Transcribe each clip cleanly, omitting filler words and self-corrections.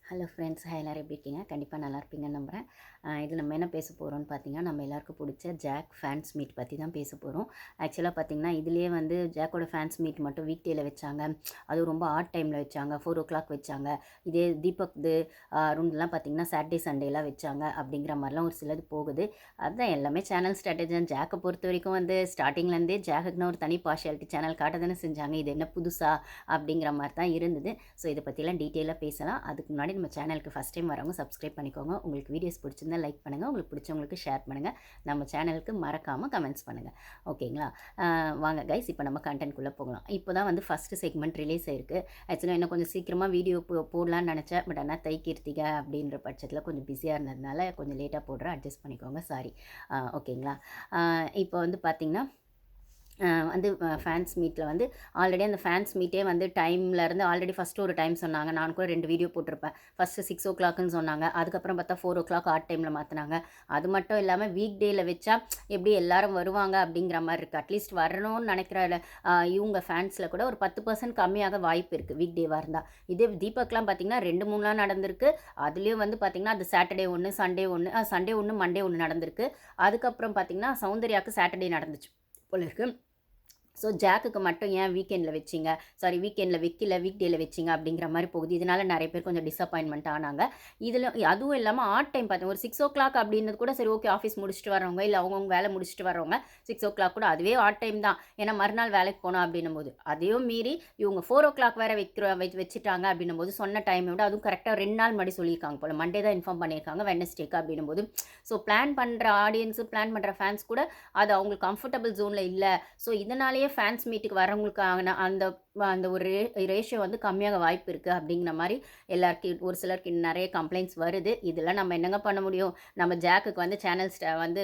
Hello friends, எல்லோரும் எப்படி இருக்கீங்க? கண்டிப்பாக நல்லா இருப்பீங்கன்னு நம்புகிறேன். இது நம்ம என்ன பேச போகிறோம்னு பார்த்தீங்கன்னா, நம்ம எல்லாருக்கும் பிடிச்ச ஜாக் ஃபேன்ஸ் மீட் பற்றி தான் பேச போகிறோம். ஆக்சுவலாக பார்த்தீங்கன்னா, இதுலேயே வந்து ஜாக்கோட ஃபேன்ஸ் மீட் மட்டும் வீக் டேயில் வச்சாங்க. அதுவும் ரொம்ப ஆட் டைமில் வச்சாங்க. 4:00 வச்சாங்க. இதே தீபக்து அருண்லாம் பார்த்தீங்கன்னா சாட்டர்டே சண்டேலாம் வச்சாங்க அப்படிங்கிற மாதிரிலாம் ஒரு சிலது போகுது. அதுதான் எல்லாமே சேனல் ஸ்ட்ராட்டஜி தான். ஜாக்கை பொறுத்த வரைக்கும் வந்து ஸ்டார்டிங்லேருந்தே ஜாக்குன்னு ஒரு தனி பார்ஷியாலிட்டி சேனல் காட்ட தானே செஞ்சாங்க. இது என்ன புதுசா அப்படிங்கிற மாதிரி தான் இருந்தது. ஸோ இதை பற்றிலாம் டீட்டெயிலாக பேசலாம். அதுக்கு முன்னாடி நம்ம சேனலுக்கு ஃபஸ்ட் டைம் வரவங்க சப்ஸ்கிரைப் பண்ணிக்கோங்க. உங்களுக்கு வீடியோஸ் பிடிச்சிருந்தா லைக் பண்ணுங்கள். உங்களுக்கு பிடிச்சவங்களுக்கு ஷேர் பண்ணுங்கள். நம்ம சேனலுக்கு மறக்காமல் கமெண்ட்ஸ் பண்ணுங்கள். ஓகேங்களா? வாங்க கைஸ், இப்போ நம்ம கண்டென்ட்குள்ளே போகலாம். இப்போ தான் வந்து ஃபஸ்ட்டு செக்மெண்ட் ரிலீஸ் ஆயிருக்கு. ஆக்சுவலாக இன்னும் கொஞ்சம் சீக்கிரமாக வீடியோ போடலான்னு நினச்சேன். பட் ஆனால் தைக்கீர்த்திகா அப்படின்ற பட்சத்தில் கொஞ்சம் பிஸியாக இருந்ததுனால கொஞ்சம் லேட்டாக போடுறேன். அட்ஜஸ்ட் பண்ணிக்கோங்க. சாரி. ஓகேங்களா? இப்போ வந்து பார்த்திங்கன்னா வந்து ஃபேன்ஸ் மீட்டில் வந்து ஆல்ரெடி அந்த ஃபேன்ஸ் மீட்டே வந்து டைம்லேருந்து ஆல்ரெடி ஃபஸ்ட்டு ஒரு டைம் சொன்னாங்க. நான் கூட 2 வீடியோ போட்டிருப்பேன். ஃபஸ்ட்டு 6:00ன்னு சொன்னாங்க. அதுக்கப்புறம் பார்த்தா 4:00 ஆட் டைமில் மாற்றினாங்க. அது மட்டும் இல்லாமல் வீக் டேயில் வச்சா எப்படி எல்லோரும் வருவாங்க அப்படிங்கிற மாதிரி இருக்குது. அட்லீஸ்ட் வரணும்னு நினைக்கிற இவங்க ஃபேன்ஸில் கூட ஒரு 10% கம்மியாக வாய்ப்பு இருக்குது வீக் டேவாக இருந்தால். இதே தீபக்லாம் பார்த்திங்கன்னா 2-3 நடந்திருக்கு. அதுலேயும் வந்து பார்த்திங்கன்னா அது சாட்டர்டே ஒன்று, சண்டே ஒன்று, மண்டே ஒன்று நடந்திருக்கு. அதுக்கப்புறம் பார்த்திங்கன்னா சௌந்தர்யாவுக்கு சாட்டர்டே நடந்துச்சு போல இருக்குது. ஸோ ஜாக்குக்கு மட்டும் ஏன் வீக்கெண்டில் வச்சிங்க, வீக்கெண்டில் வைக்கல, வீக் டேயில் வச்சிங்க அப்படிங்கிற மாதிரி போகுது. இதனால் நிறைய பேர் கொஞ்சம் டிசப்பாயின்மெண்ட் ஆனாங்க. இதில் அதுவும் இல்லாமல் ஆட் டைம் பார்த்தீங்க ஒரு 6:00 அப்படின்றது கூட சரி, ஓகே, ஆஃபீஸ் முடிச்சுட்டு வரவங்க இல்லை அவங்கவுங்க வேலை முடிச்சுட்டு வரவங்க 6:00 கூட அதுவே ஆட் டைம் தான். ஏன்னா மறுநாள் வேலைக்கு போனோம் அப்படின்னும் போது அதையும் மீறி இவங்க 4:00 வேறு வச்சுட்டாங்க அப்படின்னும் போது சொன்ன டைமை விட அதுவும் கரெக்டாக 2 நாள் முன்னாடி சொல்லியிருக்காங்க போல். மண்டே தான் இன்ஃபார்ம் பண்ணியிருக்காங்க, வெட்னஸ்டேக்கு அப்படின்னும் போது ஸோ பிளான் பண்ணுற ஆடியன்ஸு, பிளான் பண்ணுற ஃபேன்ஸ் கூட அது அவங்களுக்கு கம்ஃபர்டபுள் ஜோனில் இல்லை. ஸோ இதனாலேயே ஃபேன்ஸ் மீட்டுக்கு வரவங்களுக்கான அந்த அந்த ஒரு ரேஷியோ வந்து கம்மியாக வாய்ப்பு இருக்குது அப்படிங்கிற மாதிரி எல்லாருக்கும் ஒரு சிலருக்கு நிறைய கம்ப்ளைண்ட்ஸ் வருது. இதெல்லாம் நம்ம என்னங்க பண்ண முடியும்? நம்ம ஜாக்குக்கு வந்து சேனல்ஸ் வந்து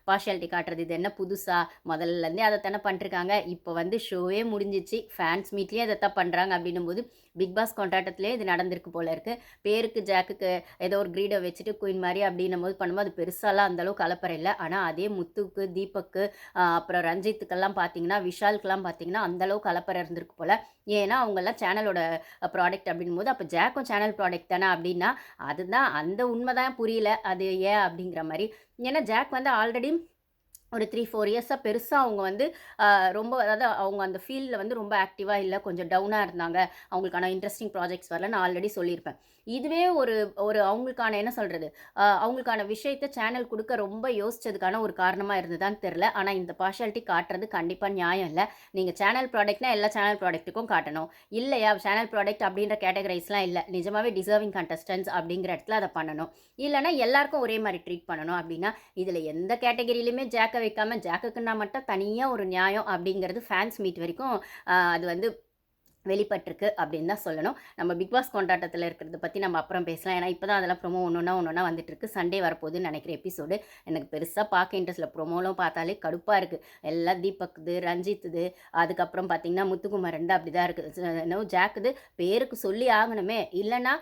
பார்ஷியாலிட்டி காட்டுறது இது என்ன புதுசா? முதல்லேருந்தே அதை தானே பண்ணிருக்காங்க. இப்போ வந்து ஷோவே முடிஞ்சிச்சு, ஃபேன்ஸ் மீட்லேயே அதை தான் பண்ணுறாங்க அப்படின்னும் போது பிக் பாஸ் கொண்டாட்டத்திலே இது நடந்திருக்கு போல இருக்குது. பேருக்கு ஜாக்குக்கு ஏதோ ஒரு கிரீடை வச்சுட்டு குயின் மாதிரி அப்படின்னும் போது பண்ணும்போது அது பெருசாலாம் அந்தளவுக்கு கலப்பறை இல்லை. ஆனால் அதே முத்துக்கு, தீபக்கு, அப்புறம் ரஞ்சித்துக்கெல்லாம் பார்த்தீங்கன்னா, விஷாலுக்கெல்லாம் பார்த்தீங்கன்னா அந்தளவுக்கு கலப்பறை இருந்திருக்கு போல். ஏன்னா அவங்கெல்லாம் சேனலோட ப்ராடக்ட் அப்படின்னும் போது அப்போ ஜாக்கும் சேனல் ப்ராடக்ட் தானே அப்படின்னா அதுதான் அந்த உண்மை தான் புரியல. அது ஏன் அப்படிங்கிற மாதிரி. ஏன்னா ஜாக் வந்து ஆல்ரெடி ஒரு 3-4 இயர்ஸாக பெருசாக அவங்க வந்து ரொம்ப, அதாவது அவங்க அந்த ஃபீல்டில் வந்து ரொம்ப ஆக்டிவாக இல்லை, கொஞ்சம் டவுனாக இருந்தாங்க. அவங்களுக்கான இன்ட்ரெஸ்டிங் ப்ராஜெக்ட்ஸ் வரல, நான் ஆல்ரெடி சொல்லியிருப்பேன். இதுவே ஒரு ஒரு அவங்களுக்கான என்ன சொல்கிறது, அவங்களுக்கான விஷயத்தை சேனல் கொடுக்க ரொம்ப யோசித்ததுக்கான ஒரு காரணமாக இருந்ததான்னு தெரில. ஆனால் இந்த பார்ஷியாலிட்டி காட்டுறது கண்டிப்பாக நியாயம் இல்லை. நீங்கள் சேனல் ப்ராடக்ட்னா எல்லா சேனல் ப்ராடக்ட்டுக்கும் காட்டணும். இல்லையா சேனல் ப்ராடக்ட் அப்படின்ற கேட்டகரைஸ்லாம் இல்லை, நிஜமாகவே டிசர்விங் கண்டஸ்டன்ஸ் அப்படிங்கிற இடத்துல அதை பண்ணணும். இல்லைனா எல்லாருக்கும் ஒரே மாதிரி ட்ரீட் பண்ணணும். அப்படின்னா இதில் எந்த கேட்டகரியிலையுமே ஜாக்கை வைக்காம ஜாக்குக்குன்னா மட்டும் தனியாக ஒரு நியாயம் அப்படிங்கிறது ஃபேன்ஸ் மீட் வரைக்கும் அது வந்து வெளிப்பட்டிருக்கு அப்படின்னு தான் சொல்லணும். நம்ம பிக் பாஸ் கொண்டாட்டத்தில் இருக்கிறத பற்றி நம்ம அப்புறம் பேசலாம். ஏன்னா இப்போ தான் அதெல்லாம் ப்ரொமோ ஒன்று வந்துட்டுருக்கு. சண்டே வரப்போகுதுன்னு நினைக்கிற எபிசோடு. எனக்கு பெருசாக பார்க்க இன்ட்ரெஸ்ட் இல்லை. ப்ரொமோலாம் பார்த்தாலே கடுப்பாக இருக்குது. எல்லாம் தீபக்குது, ரஞ்சித்துது, அதுக்கப்புறம் பார்த்திங்கன்னா முத்துக்குமாரன் அப்படி தான் இருக்குது. இன்னும் ஜாக்குது பேருக்கு சொல்லி ஆகணுமே, இல்லைன்னா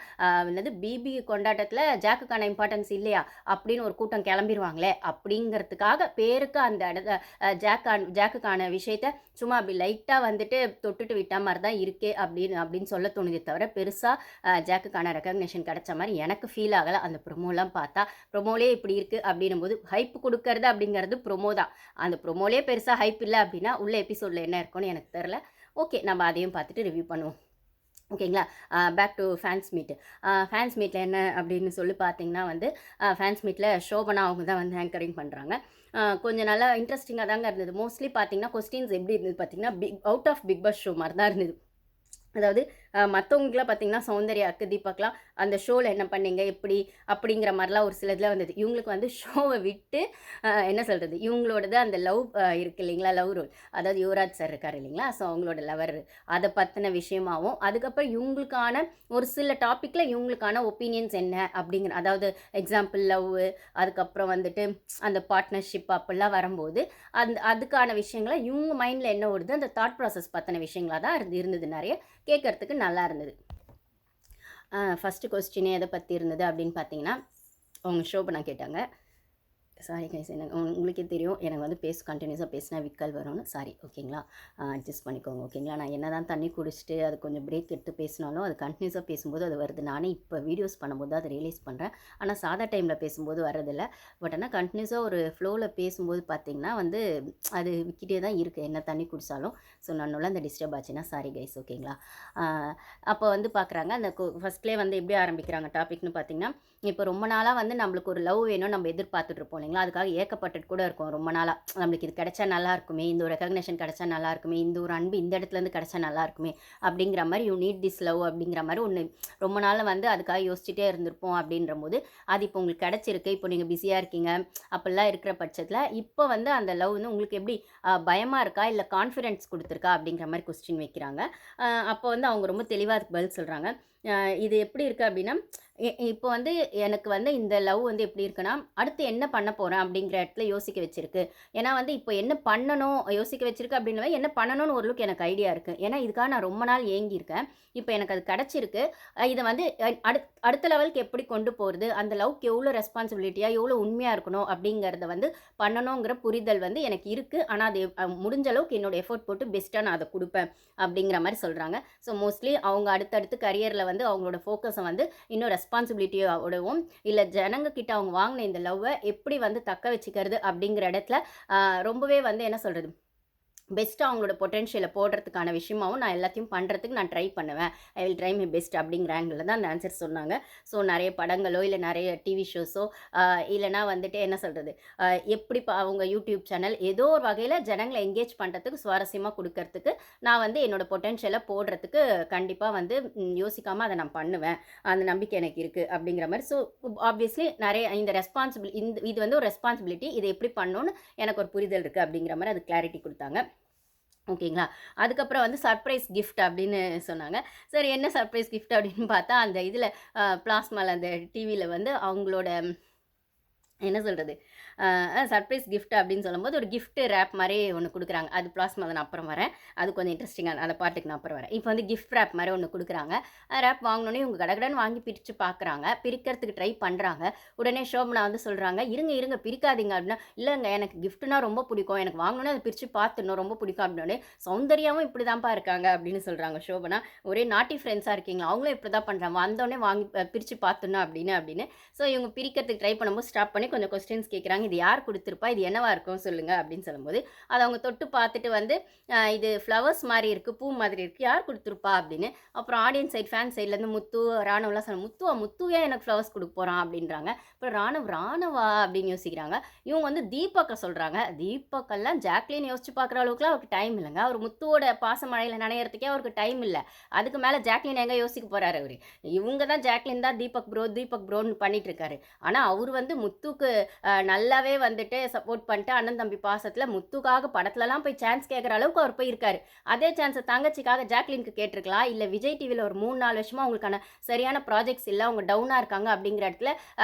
என்னது பிபி கொண்டாட்டத்தில் ஜாக்குக்கான இம்பார்ட்டன்ஸ் இல்லையா அப்படின்னு ஒரு கூட்டம் கிளம்பிடுவாங்களே அப்படிங்கிறதுக்காக பேருக்கு அந்த இடத்த ஜாக்குக்கான விஷயத்த சும்மா அப்படி லைட்டாக வந்துட்டு தொட்டுட்டு விட்ட மாதிரி தான் இருக்கே அப்படின்னு சொல்ல தோணுதே தவிர பெருசாக ஜாக்குக்கான ரெக்கக்னேஷன் கிடைச்ச மாதிரி எனக்கு ஃபீல் ஆகலை. அந்த ப்ரொமோலாம் பார்த்தா ப்ரொமோலே இப்படி இருக்குது அப்படின்னும் போது ஹைப் கொடுக்கறது அப்படிங்கிறது ப்ரொமோ தான். அந்த ப்ரொமோலே பெருசாக ஹைப் இல்லை அப்படின்னா உள்ள எபிசோடில் என்ன இருக்குன்னு எனக்கு தெரில. ஓகே, நம்ம அதையும் பார்த்துட்டு ரிவ்யூ பண்ணுவோம். ஓகேங்களா? Back to fans meet. Fans மீட்டில் என்ன அப்படின்னு சொல்லி பார்த்தீங்கன்னா வந்து ஃபேன்ஸ் மீட்டில் ஷோபனா அவங்க தான் வந்து ஆங்கரிங் பண்ணுறாங்க. கொஞ்சம் நல்லா இன்ட்ரெஸ்டிங்காக தாங்க இருந்தது. மோஸ்ட்லி பார்த்தீங்கன்னா கொஸ்டின்ஸ் எப்படி இருந்தது பார்த்தீங்கன்னா out of Bigg Boss show மாதிரி தான் இருந்தது. அதாவது மற்றவங்களுக்குலாம் பார்த்தீங்கன்னா சௌந்தர்யாவுக்கு, தீபக்லாம் அந்த ஷோவில் என்ன பண்ணீங்க, எப்படி அப்படிங்கிற மாதிரிலாம் ஒரு சில இதில் வந்தது. இவங்களுக்கு வந்து ஷோவை விட்டு என்ன சொல்கிறது, இவங்களோடது அந்த லவ் இருக்குது இல்லைங்களா, லவ் ரோல். அதாவது யுவராஜ் சார் இருக்கார் இல்லைங்களா, ஸோ அவங்களோட லவர் அதை பற்றின விஷயமாகவும், அதுக்கப்புறம் இவங்களுக்கான ஒரு சில டாப்பிக்கில் இவங்களுக்கான ஒப்பீனியன்ஸ் என்ன அப்படிங்கிற, அதாவது எக்ஸாம்பிள் லவ், அதுக்கப்புறம் வந்துட்டு அந்த பார்ட்னர்ஷிப் அப்படிலாம் வரும்போது அதுக்கான விஷயங்களை இவங்க மைண்டில் என்ன ஓடுது, அந்த தாட் ப்ராசஸ் பற்றின விஷயங்களாக தான் இருந்தது. நிறைய கேட்குறதுக்கு நல்லா இருந்தது. ஃபஸ்ட்டு கொஸ்டினே எதை பற்றி இருந்தது அப்படின்னு பார்த்தீங்கன்னா, அவங்க ஷோபனா கேட்டாங்க. சாரி கைஸ், எனக்கு உங்களுக்கே தெரியும் எனக்கு வந்து கண்டினியூஸாக பேசினா விக்கல் வரும்னு. சாரி, ஓகேங்களா? அட்ஜஸ்ட் பண்ணிக்கோங்க, ஓகேங்களா? நான் என்ன தான் தண்ணி குடிச்சிட்டு அது கொஞ்சம் பிரேக் எடுத்து பேசினாலும் அது கண்டினியூஸாக பேசும்போது அது வருது. நானே இப்போ வீடியோஸ் பண்ணும்போது அதை ரியலைஸ் பண்ணுறேன். ஆனால் சாதா டைமில் பேசும்போது வர்றதில்ல. பட் ஆனால் கண்டினியூஸாக ஒரு ஃப்ளோவில் பேசும்போது பார்த்திங்கன்னா வந்து அது விக்கிட்டே தான் இருக்குது என்ன தண்ணி குடித்தாலும். ஸோ நன்னுள்ள அந்த டிஸ்டர்ப் ஆச்சுன்னா சாரி கைஸ், ஓகேங்களா? அப்போ வந்து பார்க்குறாங்க அந்த ஃபஸ்ட்லேயே வந்து எப்படி ஆரம்பிக்கிறாங்க டாபிக்னு பார்த்திங்கன்னா, இப்போ ரொம்ப நாளாக வந்து நம்மளுக்கு ஒரு லவ் வேணும் நம்ம எதிர்பார்த்துட்டு இருப்போம் இல்லைங்களா? அதுக்காக ஏக்கப்பட்டுட்டு கூட இருக்கும் ரொம்ப நாளாக. நம்மளுக்கு இது கிடைச்சா நல்லா இருக்குமே, இந்த ஒரு ரெகக்னேஷன் கிடைச்சா நல்லா இருக்குமே, இந்த ஒரு அன்பு இந்த இடத்துலேருந்து கிடைச்சா நல்லா இருக்குமே அப்படிங்கிற மாதிரி யூ நீட் திஸ் லவ் அப்படிங்கிற மாதிரி ஒன்று ரொம்ப நாள் வந்து அதுக்காக யோசிச்சுட்டே இருந்திருப்போம். அப்படின்ற போது அது இப்போ உங்களுக்கு கிடச்சிருக்கு. இப்போ நீங்கள் பிஸியாக இருக்கீங்க அப்படிலாம் இருக்கிற பட்சத்தில் இப்போ வந்து அந்த லவ் வந்து உங்களுக்கு எப்படி பயமாக இருக்கா இல்லை கான்ஃபிடென்ஸ் கொடுத்துருக்கா அப்படிங்கிற மாதிரி கொஸ்டின் வைக்கிறாங்க. அப்போ வந்து அவங்க ரொம்ப தெளிவாக அதுக்கு பதில் சொல்கிறாங்க. இது எப்படி இருக்குது அப்படின்னா, இப்போ வந்து எனக்கு வந்து இந்த லவ் வந்து எப்படி இருக்குன்னா, அடுத்து என்ன பண்ண போகிறேன் அப்படிங்கிற இடத்துல யோசிக்க வச்சிருக்கு. ஏன்னா வந்து இப்போ என்ன பண்ணணும் யோசிக்க வச்சிருக்கு அப்படின்னா, என்ன பண்ணணும்னு ஓரளவுக்கு எனக்கு ஐடியா இருக்குது. ஏன்னா இதுக்காக நான் ரொம்ப நாள் ஏங்கியிருக்கேன். இப்போ எனக்கு அது கிடச்சிருக்கு. இதை வந்து அடுத்த லெவலுக்கு எப்படி கொண்டு போகிறது, அந்த லவ்க்கு எவ்வளோ ரெஸ்பான்சிபிலிட்டியாக எவ்வளோ உண்மையாக இருக்கணும் அப்படிங்கிறத வந்து பண்ணணுங்கிற புரிதல் வந்து எனக்கு இருக்குது. ஆனால் அது முடிஞ்ச அளவுக்கு என்னோட எஃபோர்ட் போட்டு பெஸ்ட்டாக நான் அதை கொடுப்பேன் அப்படிங்கிற மாதிரி சொல்கிறாங்க. ஸோ மோஸ்ட்லி அவங்க அடுத்தடுத்து கரியரில் வந்து அவங்களோட ஃபோக்கஸை வந்து இன்னும் ரெஸ்பான்சிபிலிட்டியோடவும் இல்லை ஜனங்க கிட்ட அவங்க வாங்கின இந்த லவ்வை எப்படி வந்து தக்க வச்சுக்கிறது அப்படிங்கிற இடத்துல ரொம்பவே வந்து என்ன சொல்கிறது பெஸ்ட்டாக அவங்களோட பொட்டென்ஷியலை போடுறதுக்கான விஷயமாகவும் நான் எல்லாத்தையும் பண்ணுறதுக்கு நான் ட்ரை பண்ணுவேன். I will try my best அப்படிங்கிற ஆங்கிளில் தான் அந்த ஆன்சர் சொன்னாங்க. ஸோ நிறைய படங்களோ இல்லை நிறைய டிவி ஷோஸோ இல்லைனா வந்துட்டு என்ன சொல்கிறது எப்படி அவங்க யூடியூப் சேனல் ஏதோ ஒரு வகையில் ஜனங்களை என்கேஜ் பண்ணுறதுக்கு சுவாரஸ்யமாக கொடுக்கறதுக்கு நான் வந்து என்னோடய பொட்டென்ஷியலை போடுறதுக்கு கண்டிப்பாக வந்து யோசிக்காமல் அதை நான் பண்ணுவேன். அந்த நம்பிக்கை எனக்கு இருக்குது அப்படிங்கிற மாதிரி. ஸோ ஆப்வியஸ்லி நிறைய இந்த இது வந்து ஒரு ரெஸ்பான்சிபிலிட்டி. இதை எப்படி பண்ணணும்னு எனக்கு ஒரு புரிதல் இருக்குது அப்படிங்கிற மாதிரி அது கிளாரிட்டி கொடுத்தாங்க. ஓகேங்களா? அதுக்கப்புறம் வந்து சர்ப்ரைஸ் கிஃப்ட் அப்படின்னு சொன்னாங்க. சரி, என்ன சர்ப்ரைஸ் கிஃப்ட் அப்படின்னு பார்த்தா அந்த இதில் பிளாஸ்மாவில் அந்த டிவியில் வந்து அவங்களோட என்ன சொல்கிறது சர்ப்ரைஸ் கிஃப்ட் அப்படின்னு சொல்லும்போது ஒரு கிஃப்ட் ரேப் மாதிரி ஒன்று கொடுக்குறாங்க. அது பிளாஸ்மா நான் அப்புறம் வரேன். அது கொஞ்சம் இன்ட்ரெஸ்டிங்காக அந்த பாட்டுக்கு நான் அப்புறம் வரேன். இப்போ வந்து கிஃப்ட் ரேப் மாதிரி ஒன்று கொடுக்குறாங்க. ரேப் வாங்கினோன்னே இவங்க கடகடன்னு வாங்கி பிரித்து பார்க்குறாங்க. பிரிக்கிறதுக்கு ட்ரை பண்ணுறாங்க. உடனே ஷோபனா வந்து சொல்கிறாங்க, இருங்க பிரிக்காதீங்க அப்படின்னா, இல்லைங்க எனக்கு கிஃப்ட்னா ரொம்ப பிடிக்கும், எனக்கு வாங்கணும்னு அதை பிரித்து பார்த்துடணும், ரொம்ப பிடிக்கும் அப்படின்னோடனே சௌந்தர்யாவும் இப்படி தான்ப்பா இருக்காங்க அப்படின்னு சொல்கிறாங்க ஷோபனா. ஒரே நாட்டி ஃப்ரெண்ட்ஸாக இருக்கீங்களா, அவங்களும் இப்படி தான் பண்ணுறாங்க, வந்தோடனே வாங்கி பிரித்து பார்த்துடணும் அப்படின்னு. ஸோ இவங்க பிரிக்கிறதுக்கு ட்ரை பண்ணும்போது ஸ்டாப் பண்ணி கொஞ்சம் கொஸ்டின்ஸ் கேட்குறாங்க. இது யார் கொடுத்துருப்பா, இது என்னவா இருக்கும் சொல்லுங்கள் அப்படின்னு சொல்லும்போது அதை அவங்க தொட்டு பார்த்துட்டு வந்து இது ஃப்ளவர்ஸ் மாதிரி இருக்குது, பூ மாதிரி இருக்குது, யார் கொடுத்துருப்பா அப்படின்னு. அப்புறம் ஆடியன்ஸ் சைட் ஃபேன் சைட்லேருந்து முத்து ராணுவலாம் சொல்ல முத்துவே எனக்கு ஃப்ளவர்ஸ் கொடுக்க போகிறான் அப்படின்றாங்க. அப்புறம் ராணவா அப்படின்னு யோசிக்கிறாங்க. இவங்க வந்து தீபக்கை சொல்கிறாங்க. தீபக்கெல்லாம் ஜாக்லின் யோசிச்சு பார்க்குற அளவுக்குலாம் அவருக்கு டைம் இல்லைங்க. அவர் முத்துவோட பாசமழையில் நனையிறதுக்கே அவருக்கு டைம் இல்லை. அதுக்கு மேலே ஜாக்லின் எங்கே யோசிக்க போகிறாரு அவர். இவங்க தான் ஜாக்லின் தான் தீபக் ப்ரோன்னு பண்ணிட்டு இருக்காரு. ஆனால் அவர் வந்து முத்துக்கு நல்லாவே வந்துட்டு சப்போர்ட் பண்ணிட்டு அண்ணன் தம்பி பாசத்தில் முத்துக்காக படத்துலலாம் போய் சான்ஸ் கேட்குற அளவுக்கு அவர் போயிருக்காரு. அதே சான்ஸை தங்கச்சிக்காக ஜாக்லினுக்கு கேட்டிருக்கலாம். இல்லை விஜய் டிவியில் ஒரு 3-4 வருஷமாக அவங்களுக்கான சரியான ப்ராஜெக்ட்ஸ் இல்லை, அவங்க டவுனாக இருக்காங்க அப்படிங்கிற இடத்துல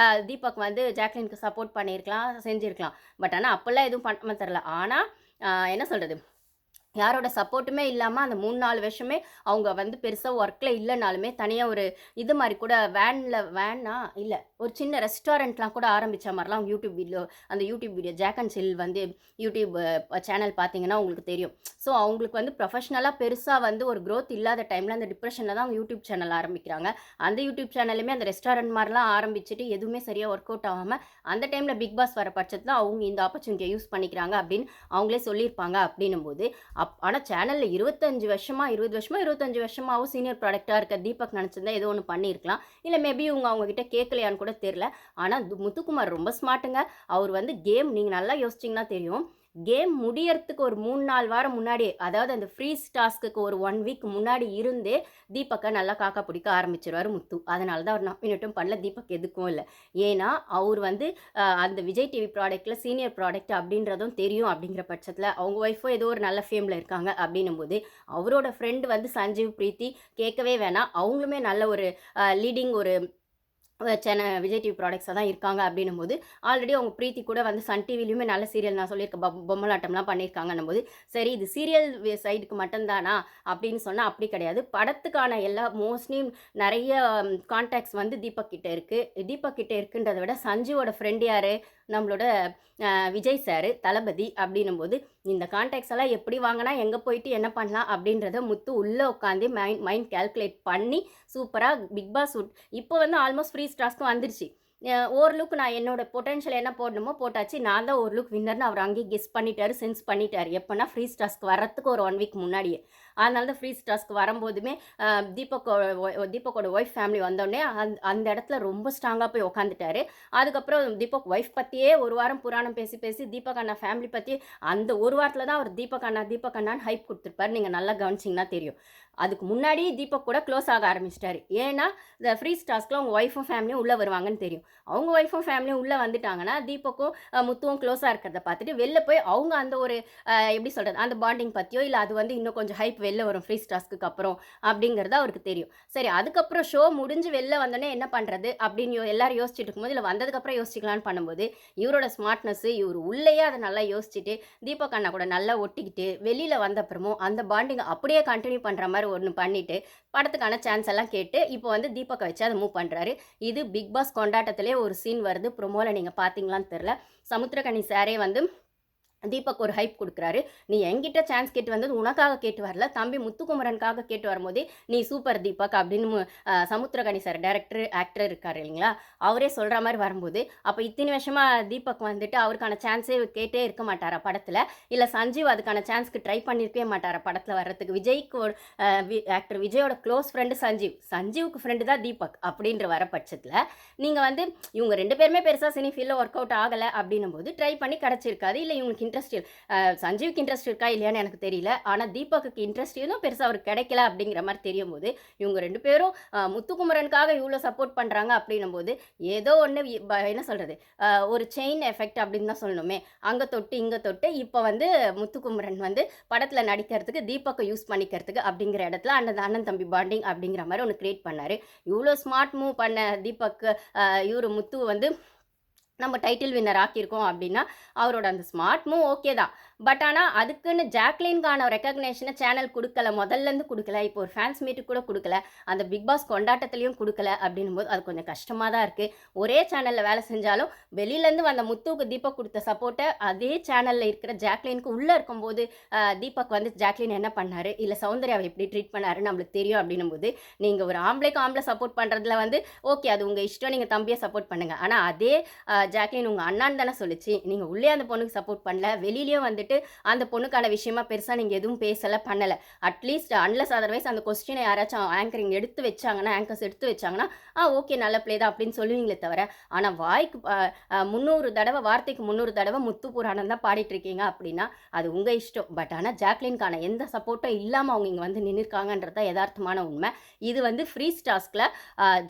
தீபக் வந்து ஜாக்லினுக்கு சப்போர்ட் பண்ணியிருக்கலாம், செஞ்சுருக்கலாம். பட் ஆனால் அப்போல்லாம் எதுவும் பண்ண தரல. ஆனால் என்ன சொல்கிறது, யாரோட சப்போர்ட்டுமே இல்லாமல் அந்த 3-4 வருஷமே அவங்க வந்து பெருசாக ஒர்க்கில் இல்லைனாலுமே தனியாக ஒரு இது மாதிரி கூட வேன்னா இல்லை ஒரு சின்ன ரெஸ்டாரண்ட்லாம் கூட ஆரம்பித்த மாதிரிலாம் அவங்க யூடியூப் வீடியோ ஜாக் அண்ட் சில் வந்து யூடியூப் சேனல் பார்த்தீங்கன்னா உங்களுக்கு தெரியும். ஸோ அவங்களுக்கு வந்து ப்ரொஃபஷ்னலாக பெருசாக வந்து ஒரு க்ரோத் இல்லாத டைமில் அந்த டிப்ரெஷனில் தான் அவங்க யூடியூப் சேனல் ஆரம்பிக்கிறாங்க. அந்த யூடியூப் சேனலுமே அந்த ரெஸ்டாரண்ட் மாதிரிலாம் ஆரம்பிச்சுட்டு எதுவுமே சரியாக ஒர்க் அவுட் ஆகாமல் அந்த டைமில் பிக் பாஸ் வர பட்சத்தில் அவங்க இந்த ஆப்பர்ச்சுனிட்டியை யூஸ் பண்ணிக்கிறாங்க அப்படின்னு அவங்களே சொல்லியிருப்பாங்க. அப்படின்னும் போது ஆனால் சேனலில் 20 வருஷமாகவும் சீனியர் ப்ராடக்டாக இருக்க தீபக் நினச்சிருந்தா ஏதோ ஒன்று பண்ணியிருக்கலாம். இல்லை மேபி அவங்ககிட்ட கேட்கலையான்னு கூட தெரில. ஆனால் முத்துக்குமார் ரொம்ப ஸ்மார்ட்டுங்க. அவர் வந்து கேம் நீங்கள் நல்லா யோசிச்சிங்கன்னா தெரியும், கேம் முடியறதுக்கு ஒரு 3-4 வாரம் முன்னாடியே, அதாவது அந்த ஃப்ரீஸ் டாஸ்க்கு ஒரு 1 வீக் முன்னாடி இருந்தே தீபக்கை நல்லா காக்கா பிடிக்க ஆரம்பிச்சிருவார் முத்து. அதனால தான் அவர் நாமினேட்டும் பண்ணல, தீபக் எதுக்கும் இல்லை. ஏன்னா அவர் வந்து அந்த விஜய் டிவி ப்ராடக்ட்டில் சீனியர் ப்ராடக்ட் அப்படின்றதும் தெரியும். அப்படிங்கிற பட்சத்தில் அவங்க ஒய்ஃபோ ஏதோ ஒரு நல்ல ஃபேமில் இருக்காங்க அப்படின்னும் போது அவரோட ஃப்ரெண்டு வந்து சஞ்சீவ் பிரீத்தி கேட்கவே வேணாம், அவங்களுமே நல்ல ஒரு லீடிங் ஒரு விஜய் டிவி ப்ராடக்ட்ஸாக தான் இருக்காங்க அப்படின்னும்போது, ஆல்ரெடி அவங்க பிரீத்தி கூட வந்து சன் டிவிலயுமே நல்ல சீரியல் நான் சொல்லியிருக்கேன். பொம்மலாட்டம்லாம் பண்ணியிருக்காங்கன்னும்போது, சரி இது சீரியல் சைடுக்கு மட்டும் தானா அப்படின்னு சொன்னா அப்படி கிடையாது. படத்துக்கான எல்லா மோஸ்ட்லி நெறைய கான்டாக்ட்ஸ் வந்து தீபக் கிட்ட இருக்கு. தீபக் கிட்ட இருக்குன்றத விட சஞ்சுவோட ஃப்ரெண்ட் யாரு? நம்மளோட விஜய் சாரு, தளபதி அப்படின்னும்போது, இந்த கான்டாக்ட்ஸ் எல்லாம் எப்படி வாங்குனா, எங்க போயிட்டு என்ன பண்ணலாம் அப்படின்றத முத்து உள்ள உட்காந்து மைண்ட் கால்குலேட் பண்ணி சூப்பரா பிக் பாஸ் இப்போ வந்து ஆல்மோஸ்ட் ஃப்ரீ ஸ்டார்ஸ்க்கு வந்துருச்சு. ஓரளவுக்கு நான் என்னோட பொட்டன்ஷியல் என்ன போடணுமோ போட்டாச்சு. நான் தான் ஓரளவுக்கு வின்னர்னு அவர் அங்கேயே கெஸ் பண்ணிட்டாரு, சென்ஸ் பண்ணிட்டாரு. எப்பன்னா ஃப்ரீ ஸ்டார்ஸ்க்கு வர்றதுக்கு ஒரு 1 வீக் முன்னாடியே. அதனால தான் ஃப்ரீ ஸ்டார்ஸ்க்கு வரும்போதுமே தீபக்கோட ஒய்ஃப் ஃபேமிலி வந்தோடனே அந்த இடத்துல ரொம்ப ஸ்ட்ராங்காக போய் உக்காந்துட்டாரு. அதுக்கப்புறம் தீபக் ஒய்ஃப் பற்றியே ஒரு வாரம் புராணம் பேசி பேசி தீபக் அண்ணா ஃபேமிலி பற்றி அந்த ஒரு வாரத்தில் தான் அவர் தீபக் அண்ணான்னு ஹைப் கொடுத்துருப்பாரு. நீங்கள் நல்லா கவனிச்சிங்கன்னா தெரியும். அதுக்கு முன்னாடி தீபக் கூட க்ளோஸ் ஆக ஆரம்பிச்சிட்டாரு. ஏன்னா இந்த ஃப்ரீ ஸ்டார்ஸ்க்குலாம் அவங்க ஒய்ஃபும் ஃபேமிலியும் உள்ளே வருவாங்கன்னு தெரியும். அவங்க ஒய்ஃபும் ஃபேமிலியும் உள்ளே வந்துட்டாங்கன்னா தீபக்கும் முத்துவும் க்ளோஸாக இருக்கிறத பார்த்துட்டு வெளில போய் அவங்க அந்த ஒரு எப்படி சொல்கிறது அந்த பாண்டிங் பற்றியோ இல்லை அது வந்து இன்னும் கொஞ்சம் ஹைப் வெளில வரும் ஃப்ரீ ஸ்டார்ஸ்க்கு அப்புறம் அப்படிங்கிறது அவருக்கு தெரியும். சரி அதுக்கப்புறம் ஷோ முடிஞ்சு வெளில வந்தோடனே என்ன பண்ணுறது அப்படின்னு எல்லாரும் யோசிச்சுட்டு இருக்கும்போது இல்லை வந்ததுக்கப்புறம் யோசிச்சிக்கலான்னு பண்ணும்போது இவரோட ஸ்மார்ட்னஸ் இவர் உள்ளேயே அதை நல்லா யோசிச்சுட்டு தீபக் அண்ணா கூட நல்லா ஒட்டிக்கிட்டு வெளியில் வந்த அப்புறமும் அந்த பாண்டிங் அப்படியே கண்டினியூ பண்ணுற மாதிரி ஒன்று பண்ணிட்டு படத்துக்கான சான்ஸ் எல்லாம் கேட்டு இப்போ வந்து தீபக்கை வச்சு அதை மூவ் பண்ணுறாரு. இது பிக் பாஸ் கொண்டாட்டத்திலே ஒரு சீன் வருது. ப்ரொமோவில் நீங்கள் பார்த்தீங்களான்னு தெரில. சமுத்திரகனி சாரே வந்து தீபக் ஒரு ஹைப் கொடுக்குறாரு. நீ என்கிட்ட சான்ஸ் கேட்டு வந்தது உனக்காக கேட்டு வரல, தம்பி முத்துக்குமரனுக்காக கேட்டு வரும்போதே நீ சூப்பர் தீபக் அப்படின்னு சமுத்திரகனி சார் டைரக்டர் ஆக்டர் இருக்காரு இல்லைங்களா, அவரே சொல்கிற மாதிரி வரும்போது அப்போ இத்தனை வருஷமாக தீபக் வந்துட்டு அவருக்கான சான்ஸே கேட்டே இருக்க மாட்டாரா படத்தில்? இல்லை சஞ்சீவ் அதுக்கான சான்ஸ்க்கு ட்ரை பண்ணியிருக்கவே மாட்டாரா படத்தில் வர்றதுக்கு? விஜய்க்கு ஆக்டர் விஜயோட க்ளோஸ் ஃப்ரெண்டு சஞ்சீவுக்கு ஃப்ரெண்டு தான் தீபக் அப்படின்ற வர பட்சத்தில் நீங்கள் வந்து இவங்க 2 பேருமே பெருசாக சினி ஃபீல்டில் ஒர்க் அவுட் ஆகலை அப்படின்னும் போது ட்ரை பண்ணி கிடச்சிருக்காது. இல்லை இவங்களுக்கு இன்ட்ரெஸ்ட் சஞ்சீவுக்கு இன்ட்ரெஸ்ட் இருக்கா இல்லையான்னு எனக்கு தெரியல. ஆனால் தீபக்கு இன்ட்ரெஸ்ட் எதுவும் பெருசாக அவருக்கு கிடைக்கல அப்படிங்கிற மாதிரி தெரியும் போது இவங்க 2 பேரும் முத்துக்குமரனுக்காக இவ்வளோ சப்போர்ட் பண்ணுறாங்க அப்படின்னும் போது ஏதோ ஒன்று என்ன சொல்கிறது ஒரு செயின் எஃபெக்ட் அப்படின்னு தான் சொல்லணுமே. அங்கே தொட்டு இங்கே தொட்டு இப்போ வந்து முத்துக்குமரன் வந்து படத்தில் நடிக்கிறதுக்கு தீபக்கை யூஸ் பண்ணிக்கிறதுக்கு அப்படிங்கிற இடத்துல அண்ணன் தம்பி பாண்டிங் அப்படிங்கிற மாதிரி ஒன்று கிரியேட் பண்ணார். இவ்வளோ ஸ்மார்ட் மூவ் பண்ண தீபக் இவர் முத்து வந்து நம்ம டைட்டில் வின்னர் ஆக்கியிருக்கோம் அப்படின்னா அவரோட அந்த ஸ்மார்ட் மூவ் ஓகே தான். பட் ஆனால் அதுக்குன்னு ஜாக்லின்கான ரெக்கக்னேஷனை சேனல் கொடுக்கல, முதல்லேருந்து கொடுக்கல, இப்போ ஒரு ஃபேன்ஸ் மீட்டுக்கு கூட கொடுக்கல, அந்த பிக் பாஸ் கொண்டாட்டத்துலேயும் கொடுக்கல அப்படின்னும் போது அது கொஞ்சம் கஷ்டமாக தான் இருக்குது. ஒரே சேனலில் வேலை செஞ்சாலும் வெளியிலேருந்து வந்த முத்துவுக்கு தீபக் கொடுத்த சப்போர்ட்டை அதே சேனலில் இருக்கிற ஜாக்லினுக்கு உள்ளே இருக்கும்போது தீபக் வந்து ஜாக்லின் என்ன பண்ணார் இல்லை சௌந்தர்யாவை எப்படி ட்ரீட் பண்ணாருன்னு நம்மளுக்கு தெரியும். அப்படின்னும் போது நீங்கள் ஒரு ஆம்பளை சப்போர்ட் பண்ணுறதுல வந்து ஓகே அது உங்கள் இஷ்டம், நீங்கள் தம்பியை சப்போர்ட் பண்ணுங்கள். ஆனால் அதே ஜாக்லின் உங்கள் அண்ணான்னு தானே சொல்லிச்சு, நீங்கள் உள்ளே அந்த பொண்ணுக்கு சப்போர்ட் பண்ணல, வெளியிலேயும் வந்துட்டு அந்த பொண்ணுக்கான விஷயமா பெருசாக நீங்கள் எதுவும் பேசலை பண்ணலை. அட்லீஸ்ட் அன்லஸ் அதர்வைஸ் அந்த கொஸ்டினை யாராச்சும் ஆங்கரிங் ஆங்கர்ஸ் எடுத்து வச்சாங்கன்னா ஓகே நல்ல பிளே தான் அப்படின்னு சொல்லுவீங்களே தவிர, ஆனால் வாய்க்கு 300 தடவை வார்த்தைக்கு 300 தடவை முத்து புராணம் தான் பாடிட்டு இருக்கீங்க அப்படின்னா அது உங்கள் இஷ்டம். பட் ஆனால் ஜாக்லின்கான எந்த சப்போர்ட்டும் இல்லாமல் அவங்க இங்கே வந்து நின்றுருக்காங்கன்றது தான் யதார்த்தமான உண்மை. இது வந்து ஃப்ரீ ஸ்டார்ஸ்கில்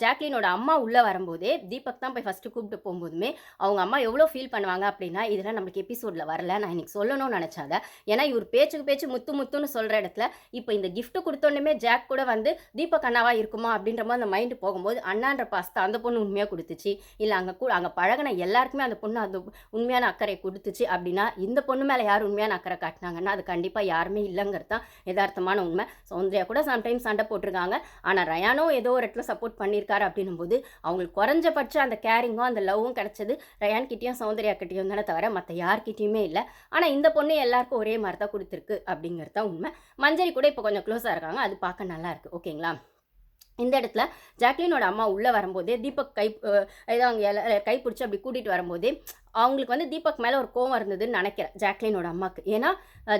ஜாக்லினோட அம்மா உள்ளே வரும்போதே தீபக் தான் போய் ஃபஸ்ட்டு கூப்பிட்டு போகும்போதுமே அவங்க அம்மா எவ்வளோ ஃபீல் பண்ணுவாங்க அப்படின்னா இதெல்லாம் நம்மளுக்கு எபிசோடில் வரல, நான் இன்னைக்கு சொல்லணும்னு நினச்சாத. ஏன்னா இவர் பேச்சு முத்துன்னு சொல்கிற இடத்துல இப்போ இந்த கிஃப்ட் கொடுத்தோன்னுமே ஜாக் கூட வந்து தீபக் அண்ணாவா இருக்குமா அப்படின்ற மாதிரி அந்த மைண்டு போகும்போது அண்ணான்ற பாஸ்தா அந்த பொண்ணு உண்மையாக கொடுத்துச்சு, இல்லை அங்கே பழகின எல்லாருக்குமே அந்த பொண்ணு அந்த உண்மையான அக்கறை கொடுத்துச்சு அப்படின்னா இந்த பொண்ணு மேலே யார் உண்மையான அக்கறை காட்டினாங்கன்னா அது கண்டிப்பாக யாருமே இல்லைங்கிறது தான் யதார்த்தமான உண்மை. சௌந்தர்யா கூட சம்டைம்ஸ் சண்டை போட்டிருக்காங்க, ஆனால் ரயானும் ஏதோ ஒரு இடத்துல சப்போர்ட் பண்ணியிருக்காரு அப்படின்னும் போது அவங்களுக்கு குறைஞ்சபட்சம் அந்த கேரிங்கும் அந்த லவ்வும் கிடச்சது ரயான் கிட்டேயும் சௌந்தர்யா கிட்டேயும் தானே தவிர மற்ற யார்கிட்டையுமே இல்லை. ஆனால் இந்த பொண்ணு எல்லாருக்கும் ஒரே மாதிரி தான் கொடுத்துருக்கு அப்படிங்கிறது தான் உண்மை. மஞ்சரி கூட இப்போ கொஞ்சம் க்ளோஸாக இருக்காங்க, அது பார்க்க நல்லா இருக்குது. ஓகேங்களா? இந்த இடத்துல ஜாக்லினோட அம்மா உள்ளே வரும்போதே தீபக் ஏதோ அவங்க கை பிடிச்சி அப்படி கூட்டிகிட்டு வரும்போதே அவங்களுக்கு வந்து தீபக் மேலே ஒரு கோவம் இருந்ததுன்னு நினைக்கிறேன் ஜாக்லினோட அம்மாவுக்கு. ஏன்னா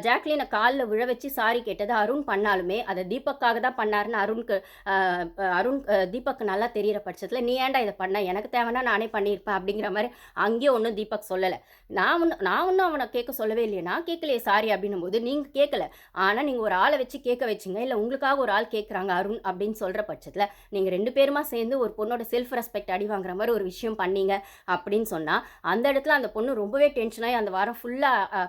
ஜாக்லினை காலில் விழ வச்சு சாரி கேட்டது அருண் பண்ணாலுமே அதை தீபக்காக தான் பண்ணாருன்னு அருண் தீபக் நல்லா தெரிகிற பட்சத்தில் நீ ஏன்டா இதை பண்ண, எனக்கு தேவைன்னா நானே பண்ணியிருப்பேன் அப்படிங்கிற மாதிரி அங்கேயும் ஒன்றும் தீபக் சொல்லலை. நான் ஒன்றும் அவனை கேட்க சொல்லவே இல்லையே, நான் கேட்கலையே சாரி அப்படின்னும் போது நீங்கள் கேட்கல, ஆனால் நீங்கள் ஒரு ஆளை வச்சு கேட்க வச்சிங்க, இல்லை உங்களுக்காக ஒரு ஆள் கேட்குறாங்க அருண் அப்படின்னு சொல்கிற பட்சத்தில் நீங்கள் 2 பேருமா சேர்ந்து ஒரு பொண்ணோட செல்ஃப் ரெஸ்பெக்ட் அடி வாங்குற மாதிரி ஒரு விஷயம் பண்ணீங்க அப்படின்னு சொன்னால் அந்த இடத்துல அந்த பொண்ணு ரொம்பவே டென்ஷனாகி அந்த வாரம் ஃபுல்லாக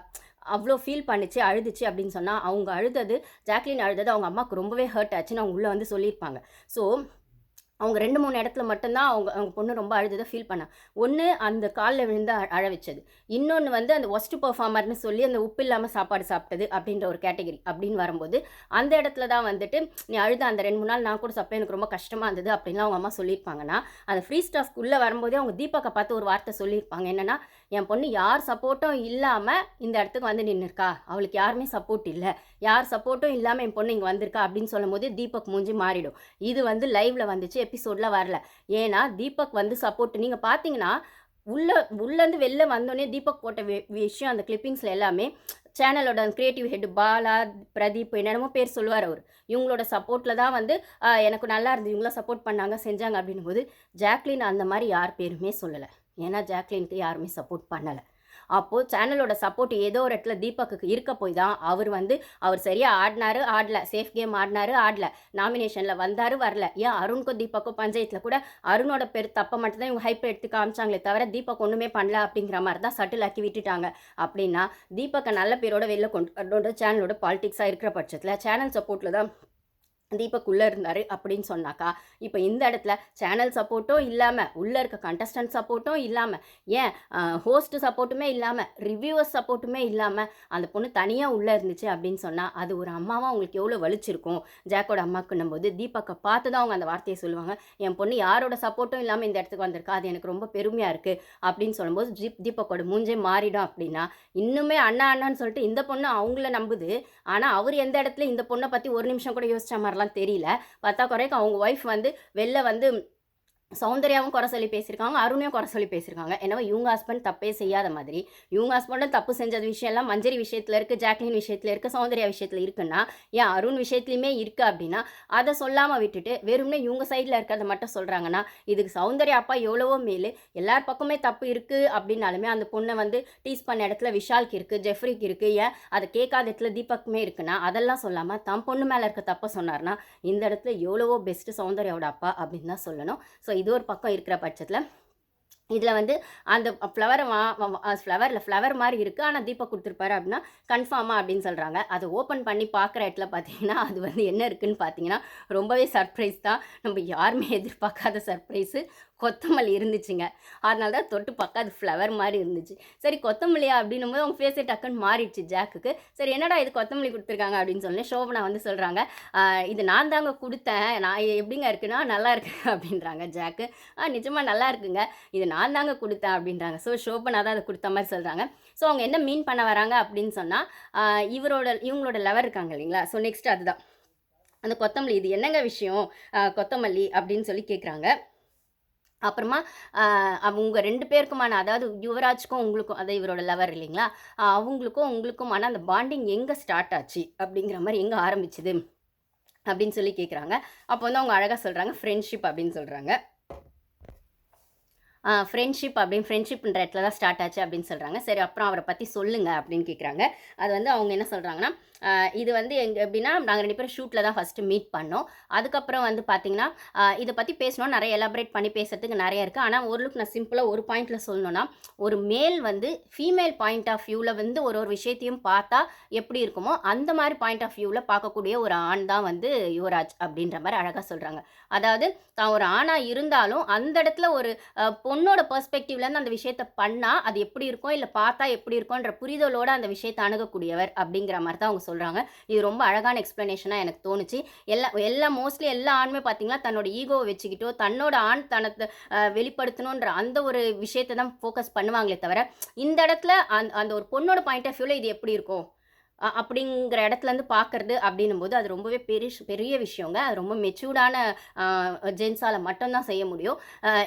அவ்வளோ ஃபீல் பண்ணிச்சு அழுதுச்சு அப்படின்னு சொன்னால் அவங்க ஜாக்லின் அழுதது அவங்க அம்மாவுக்கு ரொம்பவே ஹர்ட் ஆச்சுன்னு அவங்க உள்ளே வந்து சொல்லியிருப்பாங்க. ஸோ அவங்க 2, 3 இடத்துல மட்டும் தான் அவங்க அவங்க பொண்ணு ரொம்ப அழுதத ஃபீல் பண்ணா. ஒண்ணு அந்த கால்ல விழுந்து அழ வச்சது. இன்னொன்னு வந்து அந்த வொர்ஸ்ட் பெர்ஃபார்மர்ன்னு சொல்லி அந்த உப்பு இல்லாம சாப்பாடு சாப்பிட்டது அப்படின்ற ஒரு கேட்டகரி. அப்படின்னு வரும்போது, அந்த இடத்துல தான் வந்துட்டு, "நீ அழுத அந்த 2, 3 நாள் நான் கூட சாப்பிட்டேன். எனக்கு ரொம்ப கஷ்டமா இருந்தது." அப்படின்லாம் அவங்க அம்மா சொல்லியிருப்பாங்கன்னா, அந்த ஃப்ரீ ஸ்டாஃப்க்குள்ள வரும்போதே அவங்க தீபக்க பார்த்து ஒரு வார்த்தை சொல்லியிருப்பாங்க. என்னன்னா, "என் பொண்ணு யார் சப்போர்ட்டும் இல்லாம இந்த இடத்துக்கு வந்து நின்னுருக்கா. அவளுக்கு யாருமே சப்போர்ட் இல்ல. யார் சப்போர்ட்டும் இல்லாம என் பொண்ணு இங்க வந்திருக்கா." அப்படின்னு சொல்லும்போது தீபக் மூஞ்சி மாறிடும். இது வந்து லைவ்ல வந்துச்சு. எபிசோட்ல வரல. ஏன்னா, தீபக் வந்து சப்போர்ட் நீங்க பார்த்தீங்கன்னா, உள்ள உள்ளருந்து வெளில வந்தோனே தீபக் போட்ட விஷயம் அந்த கிளிப்பிங்ஸ்ல எல்லாமே சேனலோட கிரியேட்டிவ் ஹெட் பாலா, பிரதீப் என்னென்னமோ பேர் சொல்லுவாரு அவரு. இவங்களோட சப்போர்ட்ல தான் வந்து எனக்கு நல்லா இருந்தது. இவங்கலாம் சப்போர்ட் பண்ணாங்க, செஞ்சாங்க அப்படின்னும்போது, ஜாக்லின் அந்த மாரி யார் பேருமே சொல்லல. ஏன்னா, ஜாக்லினுக்கு யாருமே சப்போர்ட் பண்ணல. அப்போ சேனலோட சப்போர்ட் ஏதோ ஒரு இடத்துல தீபக்குக்கு இருக்க போய் தான் அவர் சரியா ஆடினாரு, ஆடல. Safe game ஆடினாரு, ஆடல. நாமினேஷன்ல வந்தாரு, வரல. ஏன் அருணுக்கும் தீபக்கும் பஞ்சாயத்துல கூட அருணோட தப்ப மட்டும் தான் இவங்க ஹைப் எடுத்து காமிச்சாங்களே தவிர, தீபக் ஒண்ணுமே பண்ணல அப்படிங்கிற மாரி தான் சட்டில் ஆக்கி விட்டுட்டாங்க. அப்படின்னா, தீபக்க நல்ல பேரோட வெளில கொண்டு வரணுன்ற சேனலோட பாலிடிக்ஸா இருக்கிற பட்சத்துல, சேனல் சப்போர்ட்ல தான் தீபக் உள்ள இருந்தாரு அப்படின்னு சொன்னாக்கா, இப்ப இந்த இடத்துல சேனல் சப்போர்ட்டும் இல்லாம, உள்ள இருக்க கண்டஸ்டன்ட் சப்போர்ட்டும் இல்லாம, ஏன் ஹோஸ்ட் சப்போர்ட்டுமே இல்லாம, ரிவ்யூவர்ஸ் சப்போர்ட்டுமே இல்லாம, அந்த பொண்ணு தனியா உள்ள இருந்துச்சு அப்படின்னு சொன்னா, அது ஒரு அம்மாவா அவங்களுக்கு எவ்வளோ வலிச்சிருக்கும். ஜாக்கோட அம்மாக்குன்னும்போது தீபக்க பார்த்து தான் அவங்க அந்த வார்த்தைய சொல்லுவாங்க. என் பொண்ணு யாரோட சப்போர்ட்டும் இல்லாம இந்த இடத்துக்கு வந்திருக்கா. அது எனக்கு ரொம்ப பெருமையா இருக்கு அப்படின்னு சொல்லும்போது, தீபக்கோட மூஞ்சே மாறிடும் அப்படின்னா, இன்னுமே அண்ணா அண்ணான்னு சொல்லிட்டு இந்த பொண்ணு அவங்கள நம்புது. ஆனா, அவரு எந்த இடத்துல இந்த பொண்ண பத்தி ஒரு நிமிஷம் கூட யோசிச்ச மாரிலாம் தெரியல. பத்தா குறைக்கு அவங்க ஒய்ஃப் வந்து வெளில வந்து சௌந்தர்யாவும் குறை சொல்லி பேசியிருக்காங்க. அருணையும் குறை சொல்லி பேசியிருக்காங்க. என்னவோ இவங்க ஹஸ்பண்ட் தப்பே செய்யாத மாதிரி, இவங்க ஹஸ்பண்டும் தப்பு செஞ்ச விஷயம்லாம் மஞ்சரி விஷயத்துல இருக்கு, ஜாக்லின் விஷயத்துல இருக்கு, சௌந்தர்யா விஷயத்துல இருக்குன்னா, ஏன் அருண் விஷயத்துலயுமே இருக்கு அப்படின்னா, அத சொல்லாம விட்டுட்டு வெறுமனே இவங்க சைடுல இருக்கிறத மட்டும் சொல்றாங்கன்னா, இதுக்கு சௌந்தர்யா அப்பா எவ்வளவோ மேலு. எல்லார் பக்கமே தப்பு இருக்கு அப்படின்னாலுமே, அந்த பொண்ண வந்து டீஸ் பண்ண இடத்துல விஷாலுக்கு இருக்கு, ஜெஃப்ரிக்கு இருக்கு. ஏன் அத கேட்காத இடத்துல தீபக்குமே இருக்குன்னா, அதெல்லாம் சொல்லாம தன் பொண்ணு மேல இருக்க தப்ப சொன்னார்னா, இந்த இடத்துல எவ்வளவோ பெஸ்ட் சௌந்தர்யாவோட அப்பா அப்படின்னு தான் சொல்லணும். ஸோ இது ஒரு பக்கம் இருக்கிற பட்சத்துல, இதுல வந்து அந்த ஃப்ளவர ஃப்ளவர் மாரி இருக்கு. ஆனா தீபக் குடுத்துருப்பாரு அப்டின்னா, கன்ஃபார்மா அப்டின்னு சொல்றாங்க. அத ஓப்பன் பண்ணி பார்க்குற இடத்துல பார்த்தீங்கன்னா, அது வந்து என்ன இருக்குன்னு பார்த்தீங்கன்னா, ரொம்பவே சர்ப்ரைஸ் தான். நம்ம யாருமே எதிர்பார்க்காத சர்ப்ரைஸு. கொத்தமல்லி இருந்துச்சுங்க. அதனால தான் தொட்டு பார்க்க அது ஃப்ளவர் மாரி இருந்துச்சு. சரி கொத்தமல்லியா அப்டின்னும்போது அவங்க ஃபேஸே டக்குன்னு மாறிடுச்சு ஜாக்குக்கு. சரி என்னடா இது கொத்தமல்லி குடுத்துருக்காங்க அப்டின்னு சொல்லி சோபனா வந்து சொல்றாங்க. இது நான் தாங்க குடுத்தேன். நான் எப்படிங்க இருக்குன்னா, நல்லா இருக்கு அப்டின்றாங்க ஜாக்கு. நிஜமா நல்லா இருக்குங்க. இது நான் தாங்க குடுத்தேன் அப்டின்றாங்க. ஸோ ஷோபனா தான் அத குடுத்த மாரி சொல்றாங்க. ஸோ அவங்க என்ன மீன் பண்ண வராங்க அப்படின்னு சொன்னா, இவங்களோட லவர் இருக்காங்க இல்லைங்களா? ஸோ நெக்ஸ்ட் அதுதான். அந்த கொத்தமல்லி இது என்னங்க விஷயம்? கொத்தமல்லி அப்படின்னு சொல்லி கேட்குறாங்க. அப்புறமா அவங்க 2 பேருக்குமான அதாவது யுவராஜ்க்கும் உங்களுக்கும் அதான் இவரோட லவர் இல்லைங்களா? அவங்களுக்கும் உங்களுக்குமான அந்த பாண்டிங் எங்க ஸ்டார்ட் ஆச்சு? அப்படிங்கிற மாரி எங்க ஆரம்பிச்சது? அப்படின்னு சொல்லி கேட்குறாங்க. அப்போ வந்து அவங்க அழகா சொல்றாங்க, ஃப்ரெண்ட்ஷிப் அப்படின்னு சொல்றாங்க. ஃப்ரெண்ட்ஷிப்ன்ற இடத்துல தான் ஸ்டார்ட் ஆச்சு அப்படின்னு சொல்றாங்க. சரி அப்புறம் அவர பத்தி சொல்லுங்க அப்படின்னு கேட்குறாங்க. அது வந்து அவங்க என்ன சொல்றாங்கன்னா, இது வந்து எப்படின்னா நாங்க 2 பேரும் ஷூட்ல தான் ஃபர்ஸ்ட்டு மீட் பண்ணோம். அதுக்கப்புறம் வந்து பார்த்தீங்கன்னா, இத பத்தி பேசணும் நெறைய எலாபரேட் பண்ணி பேசுறதுக்கு நெறைய இருக்கு. ஆனா ஓரளவுக்கு நான் சிம்பிளா ஒரு பாயிண்ட்ல சொல்லணும்னா, ஒரு மேல் வந்து ஃபீமேல் பாயிண்ட் ஆஃப் வியூல வந்து ஒரு ஒரு விஷயத்தையும் பார்த்தா எப்படி இருக்குமோ, அந்த மாரி பாயிண்ட் ஆஃப் வியூல பார்க்கக்கூடிய ஒரு ஆண் தான் வந்து யுவராஜ் அப்படின்ற மாரி அழகா சொல்றாங்க. அதாவது தான் ஒரு ஆணா இருந்தாலும், அந்த இடத்துல ஒரு பொண்ணோட பெர்ஸ்பெக்டிவ்லேருந்து அந்த விஷயத்த பண்ணா, அது எப்படி இருக்கும், இல்ல பார்த்தா எப்படி இருக்கும்ன்ற புரிதலோட அந்த விஷயத்த அணுகக்கூடியவர் அப்படிங்கிற மாரி தான் அவங்க சொல்றாங்க. இது ரொம்ப அழகான எக்ஸ்ப்ளனேஷனா எனக்கு தோணுச்சு. மோஸ்ட்லி எல்லா ஆணுமே பார்த்தீங்கன்னா, தன்னோட ஈகோவ வச்சுக்கிட்டோ, தன்னோட ஆண்தனத்த வெளிப்படுத்தணுன்ற அந்த ஒரு விஷயத்த தான் ஃபோக்கஸ் பண்ணுவாங்களே தவிர, இந்த இடத்துல அந்த ஒரு பொண்ணோட பாயிண்ட் ஆஃப் வியூல இது எப்படி இருக்கும்? அப்படிங்கிற இடத்துலருந்து பார்க்கறது அப்படின்னும்போது, அது ரொம்பவே பெரிய விஷயங்க. அது ரொம்ப மெச்சூர்டான ஜென்ஸால மட்டும் தான் செய்ய முடியும்.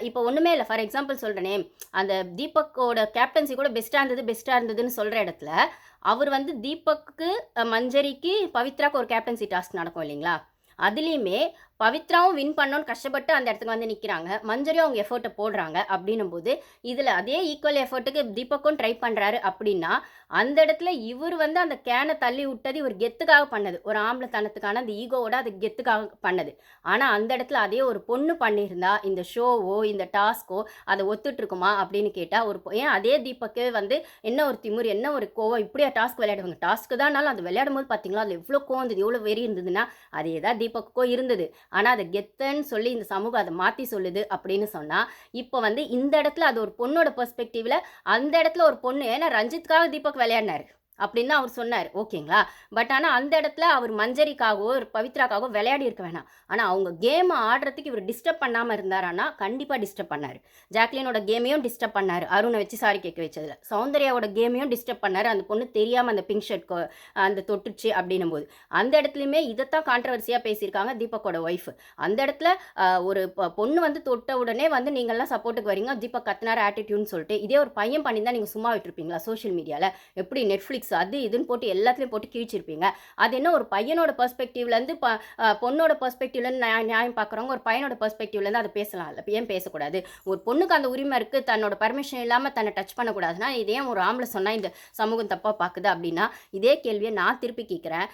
இப்போ ஒண்ணுமே இல்ல. ஃபார் எக்ஸாம்பிள் சொல்றேனே, அந்த தீபக்கோட கேப்டன்சி கூட பெஸ்ட்டா இருந்ததுன்னு சொல்ற இடத்துல, அவர் வந்து தீபக்கு, மஞ்சரிக்கு, பவித்ராக்கு ஒரு கேப்டன்சி டாஸ்க் நடக்கும் இல்லைங்களா? அதுலயுமே பவித்ராவும் வின் பண்ணணும்னு கஷ்டப்பட்டு அந்த இடத்துக்கு வந்து நிக்கிறாங்க. மஞ்சரியும் அவங்க எஃபோர்ட்ட போடுறாங்க அப்படின்னும்போது, இதுல அதே ஈக்குவல் எஃபோர்ட்டுக்கு தீபக்கும் ட்ரை பண்றாரு அப்படின்னா, அந்த இடத்துல இவரு வந்து அந்த கேன தள்ளி விட்டது இவர் கெத்துக்காக பண்ணது. ஒரு ஆம்பளத்தனத்துக்கான அந்த ஈகோவோட அது கெத்துக்காக பண்ணது. ஆனா அந்த இடத்துல அதே ஒரு பொண்ணு பண்ணியிருந்தா, இந்த ஷோவோ, இந்த டாஸ்க்கோ அத ஒத்துட்டு இருக்குமா அப்படின்னு கேட்டா, ஏன் அதே தீபக்கே வந்து என்ன ஒரு திமிரு, என்ன ஒரு கோவம், இப்படியா டாஸ்க் விளையாடுவாங்க? டாஸ்க்கு தான்னாலும் அது விளையாடும்போது பார்த்தீங்களா, அதுல எவ்ளோ கோவம் இருந்தது, எவ்ளோ வெறி இருந்ததுன்னா, அதே தான் தீபக்குக்கும் இருந்தது. ஆனால் அதை கெத்தன்னு சொல்லி இந்த சமூகம் அதை மாற்றி சொல்லுது அப்படின்னு சொன்னால், இப்போ வந்து இந்த இடத்துல அது ஒரு பொண்ணோட பெர்ஸ்பெக்டிவ்ல அந்த இடத்துல ஒரு பொண்ணு, ஏன்னா ரஞ்சித்துக்காக தீபக் விளையாடினாரு அப்படின்னு தான் அவர் சொன்னார், ஓகேங்களா. பட் ஆனால் அந்த இடத்துல அவர் மஞ்சரிக்காகவோ பவித்ராக்காகவோ விளையாடி இருக்க வேணாம். ஆனால் அவங்க கேமை ஆடுறதுக்கு இவர் டிஸ்டர்ப் பண்ணாமல் இருந்தாரானா கண்டிப்பாக டிஸ்டர்ப் பண்ணார். ஜாக்லினோட கேமையும் டிஸ்டர்ப் பண்ணார், அருணை வச்சு சாரி கேட்க வச்சதில். சௌந்தர்யாவோட கேமையும் டிஸ்டர்ப் பண்ணார், அந்த பொண்ணு தெரியாமல் அந்த பிங்க் ஷர்ட் அந்த தொட்டுச்சு அப்படின்னும் போது அந்த இடத்துலையுமே இதைத்தான் கான்ட்ரவர்சியாக பேசியிருக்காங்க தீபக்கோட ஒய்ஃப். அந்த இடத்துல ஒரு பொண்ணு வந்து தொட்ட உடனே வந்து நீங்கள்லாம் சப்போர்ட்டுக்கு வரீங்க, தீபக் கத்தினார் ஆட்டிடியூட்னு சொல்லிட்டு. இதே ஒரு பையன் பண்ணியிருந்தா நீங்கள் சும்மா விட்டுருப்பீங்களா? சோஷியல் மீடியாவில் எப்படி நெட்ஃப்ளிக்ஸ் அது இதுன்னு போட்டு எல்லாத்துலேயும் போட்டு கிழிச்சிருப்பீங்க. அது என்ன ஒரு பையனோட பெர்ஸ்பெக்டிவ்லேருந்து பொண்ணோட பெர்ஸ்பெக்டிவ்லேருந்து நியாயம் பார்க்குறவங்க ஒரு பையனோட பெர்ஸ்பெக்டிவ்லேருந்து அதை பேசலாம் இல்லை, ஏன் பேசக்கூடாது? ஒரு பொண்ணுக்கு அந்த உரிமை இருக்குது, தன்னோட பர்மிஷன் இல்லாமல் தன்னை டச் பண்ணக்கூடாதுன்னா இதே ஒரு ஆம்பளை சொன்னால் இந்த சமூகம் தப்பாக பார்க்குது அப்படின்னா, இதே கேள்வியை நான் திருப்பி கேட்குறேன்.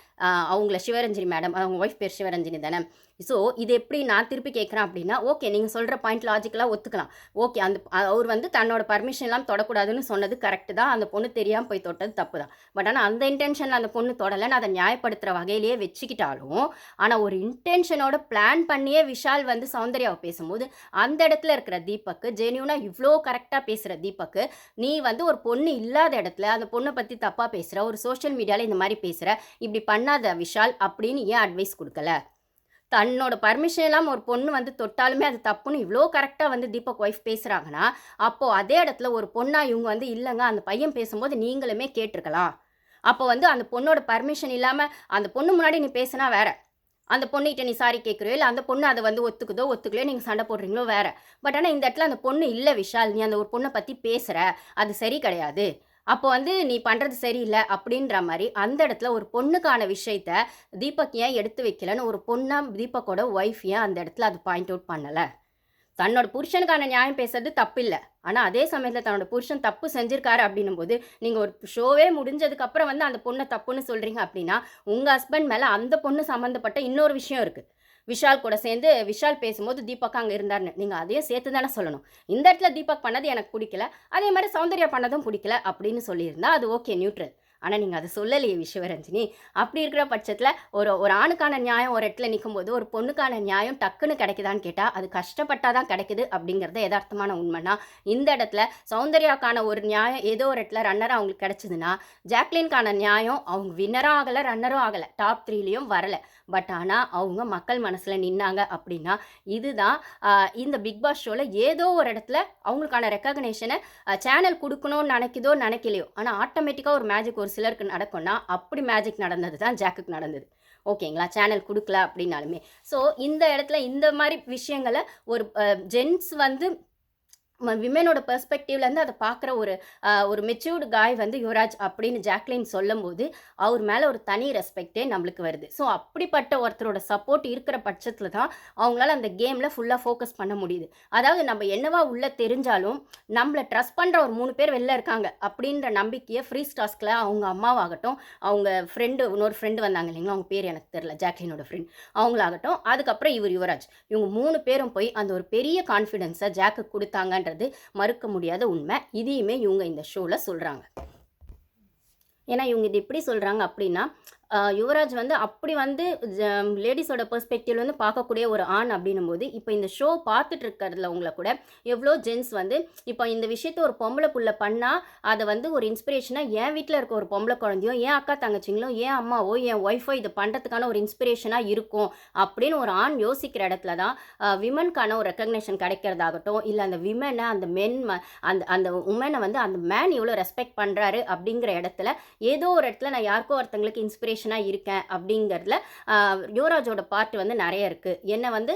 அவங்கள சிவரஞ்சனி மேடம், அவங்க ஒய்ஃப் பேர் சிவரஞ்சனி தானே. ஸோ இது எப்படி நான் திருப்பி கேட்குறேன் அப்படின்னா, ஓகே நீங்கள் சொல்கிற பாயிண்ட் லாஜிக்கலாக ஒத்துக்கலாம். ஓகே அந்த அவர் வந்து தன்னோட பர்மிஷன் எல்லாம் தொடக்கூடாதுன்னு சொன்னது கரெக்டு தான், அந்த பொண்ணு தெரியாமல் போய் தொட்டது தப்பு தான். பட் ஆனால் அந்த இன்டென்ஷனில் அந்த பொண்ணு தொடலைன்னு அதை நியாயப்படுத்துகிற வகையிலேயே வச்சுக்கிட்டாலும், ஆனால் ஒரு இன்டென்ஷனோட பிளான் பண்ணியே விஷால் வந்து சௌந்தர்யாவை பேசும்போது அந்த இடத்துல இருக்கிற தீபக்கு ஜென்யூனாக இவ்வளோ கரெக்டாக பேசுகிற தீபக்கு, நீ வந்து ஒரு பொண்ணு இல்லாத இடத்துல அந்த பொண்ணை பற்றி தப்பாக பேசுகிற, ஒரு சோஷியல் மீடியாவில் இந்த மாதிரி பேசுகிற, இப்படி பண்ணாத விஷால் அப்படின்னு ஏன் அட்வைஸ் கொடுக்கல? தன்னோட பர்மிஷன் இல்லாமல் ஒரு பொண்ணு வந்து தொட்டாலுமே அது தப்புன்னு இவ்வளோ கரெக்டாக வந்து தீபக் ஒய்ஃப் பேசுகிறாங்கன்னா, அப்போது அதே இடத்துல ஒரு பொண்ணா இவங்க வந்து இல்லைங்க அந்த பையன் பேசும்போது நீங்களுமே கேட்டிருக்கலாம். அப்போ வந்து அந்த பொண்ணோட பர்மிஷன் இல்லாமல் அந்த பொண்ணு முன்னாடி நீ பேசுனா வேற, அந்த பொண்ணுகிட்ட நீ சாரி கேட்குறியோ இல்லை அந்த பொண்ணு அதை வந்து ஒத்துக்குதோ ஒத்துக்கலையோ நீங்கள் சண்டை போடுறீங்களோ வேற. பட் ஆனால் இந்த இடத்துல அந்த பொண்ணு இல்லை விஷால், நீ அந்த ஒரு பொண்ணை பற்றி பேசுகிற, அது சரி கிடையாது, அப்போ வந்து நீ பண்ணுறது சரியில்லை அப்படின்ற மாதிரி அந்த இடத்துல ஒரு பொண்ணுக்கான விஷயத்த தீபக் ஏன் எடுத்து வைக்கலன்னு ஒரு பொண்ணா தீபக்கோட ஒய்ஃப் ஏன் அந்த இடத்துல அது பாயிண்ட் அவுட் பண்ணலை? தன்னோட புருஷனுக்கான நியாயம் பேசுறது தப்பு இல்லை, ஆனால் அதே சமயத்தில் தன்னோட புருஷன் தப்பு செஞ்சிருக்காரு அப்படின்னும் போது நீங்கள் ஒரு ஷோவே முடிஞ்சதுக்கப்புறம் வந்து அந்த பொண்ணை தப்புன்னு சொல்கிறீங்க அப்படின்னா, உங்கள் ஹஸ்பண்ட் மேலே அந்த பொண்ணு சம்மந்தப்பட்ட இன்னொரு விஷயம் இருக்குது. விஷால் கூட சேர்ந்து விஷால் பேசும்போது தீபக் அங்கே இருந்தார்னு நீங்கள் அதையும் சேர்த்து தானே சொல்லணும். இந்த இடத்துல தீபக் பண்ணது எனக்கு பிடிக்கல, அதே மாதிரி சௌந்தர்யா பண்ணதும் பிடிக்கல அப்படின்னு சொல்லியிருந்தா அது ஓகே நியூட்ரல். ஆனால் நீங்கள் அதை சொல்லலையே சிவரஞ்சினி. அப்படி இருக்கிற பட்சத்தில் ஒரு ஆணுக்கான நியாயம் ஒரு இடத்துல நிற்கும்போது ஒரு பொண்ணுக்கான நியாயம் டக்குன்னு கிடைக்குதான்னு கேட்டால் அது கஷ்டப்பட்டால் தான் கிடைக்குது அப்படிங்கிறது யதார்த்தமான உண்மைனா, இந்த இடத்துல சௌந்தர்யாக்கான ஒரு நியாயம் ஏதோ ஒரு இடத்துல ரன்னராக அவங்களுக்கு கிடச்சிதுன்னா, ஜாக்லின்கான நியாயம் அவங்க வின்னரும் ஆகலை ரன்னரும் ஆகலை, டாப் 3லேயும் வரலை. பட் ஆனால் அவங்க மக்கள் மனசில் நின்னாங்க அப்படின்னா, இதுதான் இந்த பிக் பாஸ் ஷோவில் ஏதோ ஒரு இடத்துல அவங்களுக்கான ரெக்கக்னேஷனை சேனல் கொடுக்கணும்னு நினைக்குதோ நினைக்கலையோ, ஆனால் ஆட்டோமேட்டிக்காக ஒரு மேஜிக் ஒரு சிலருக்கு நடக்கும்னா அப்படி மேஜிக் நடந்தது தான் ஜாக்குக்கு நடந்தது. ஓகேங்களா, சேனல் கொடுக்கல அப்படின்னாலுமே. ஸோ இந்த இடத்துல இந்த மாதிரி விஷயங்களை ஒரு ஜென்ஸ் வந்து விமனோட பெர்ஸ்பெக்டிவ்லேருந்து அதை பார்க்குற ஒரு மெச்சூர்டு காய் வந்து யுவராஜ் அப்படின்னு ஜாக்லின் சொல்லும் போது அவர் மேலே ஒரு தனி ரெஸ்பெக்டே நம்மளுக்கு வருது. ஸோ அப்படிப்பட்ட ஒருத்தரோட சப்போர்ட் இருக்கிற பட்சத்தில் தான் அவங்களால அந்த கேமில் ஃபுல்லாக ஃபோக்கஸ் பண்ண முடியுது. அதாவது நம்ம என்னவா உள்ளே தெரிஞ்சாலும் நம்மளை ட்ரஸ்ட் பண்ணுற ஒரு 3 பேர் வெளில இருக்காங்க அப்படின்ற நம்பிக்கையை ஃப்ரீ டாஸ்கில் அவங்க அம்மாவாகட்டும், அவங்க இன்னொரு ஃப்ரெண்டு வந்தாங்க இல்லைங்களா, அவங்க பேர் எனக்கு தெரில, ஜாக்லினோட ஃப்ரெண்ட், அவங்களாகட்டும், அதுக்கப்புறம் யுவராஜ், இவங்க 3 பேரும் போய் அந்த ஒரு பெரிய கான்ஃபிடென்ஸை ஜாக்கு கொடுத்தாங்க, மறுக்க முடியாத உண்மை. இதையுமே இவங்க இந்த ஷோல சொல்றாங்க. ஏன்னா இவங்க இது எப்படி சொல்றாங்க அப்படின்னா, யுவராஜ் வந்து அப்படி வந்து லேடிஸோட பெர்ஸ்பெக்டிவ்ல வந்து பார்க்கக்கூடிய ஒரு ஆண் அப்படின்னும் போது, இப்போ இந்த ஷோ பார்த்துட்டு இருக்கிறதுல உங்களை கூட எவ்வளோ ஜென்ஸ் வந்து இப்போ இந்த விஷயத்த ஒரு பொம்பளை புள்ள பண்ணால் அதை வந்து ஒரு இன்ஸ்பிரேஷனாக என் வீட்டில் இருக்க ஒரு பொம்பளை குழந்தையோ, என் அக்கா தங்கச்சிங்களோ, என் அம்மாவோ, என் ஒய்ஃபோ இதை பண்ணுறதுக்கான ஒரு இன்ஸ்பிரேஷனாக இருக்கும் அப்படின்னு ஒரு ஆண் யோசிக்கிற இடத்துல தான் விமனுக்கான ஒரு ரெக்கக்னேஷன் கிடைக்கிறதாகட்டும், இல்லை அந்த விமனை அந்த மென் அந்த உமனை வந்து அந்த மேன் எவ்வளோ ரெஸ்பெக்ட் பண்ணுறாரு அப்படிங்கிற இடத்துல ஏதோ ஒரு இடத்துல நான் யாருக்கோ ஒருத்தங்களுக்கு இன்ஸ்பிரேஷனாக இருக்கேன் அப்படிங்கிறதுல யுவராஜோட பார்ட் வந்து நிறைய இருக்குது. என்னை வந்து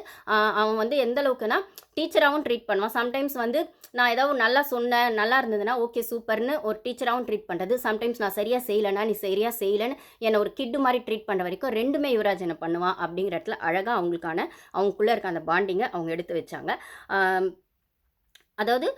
அவன் வந்து எந்த அளவுக்குன்னா டீச்சராகவும் ட்ரீட் பண்ணுவான். சம்டைம்ஸ் வந்து நான் ஏதாவது நல்லா சொன்னேன், நல்லா இருந்ததுன்னா ஓகே சூப்பர்னு ஒரு டீச்சராகவும் ட்ரீட் பண்ணுறது. சம்டைம்ஸ் நான் சரியாக செய்யலைன்னா நீ சரியாக செய்யலைன்னு என்னை ஒரு கிட்டு மாதிரி ட்ரீட் பண்ணுற வரைக்கும் ரெண்டுமே யுவராஜ் என்ன பண்ணுவான் அப்படிங்கிற இடத்துல அழகாக அவங்களுக்குள்ளே இருக்க அந்த பாண்டிங்கை அவங்க எடுத்து வச்சாங்க. அதாவது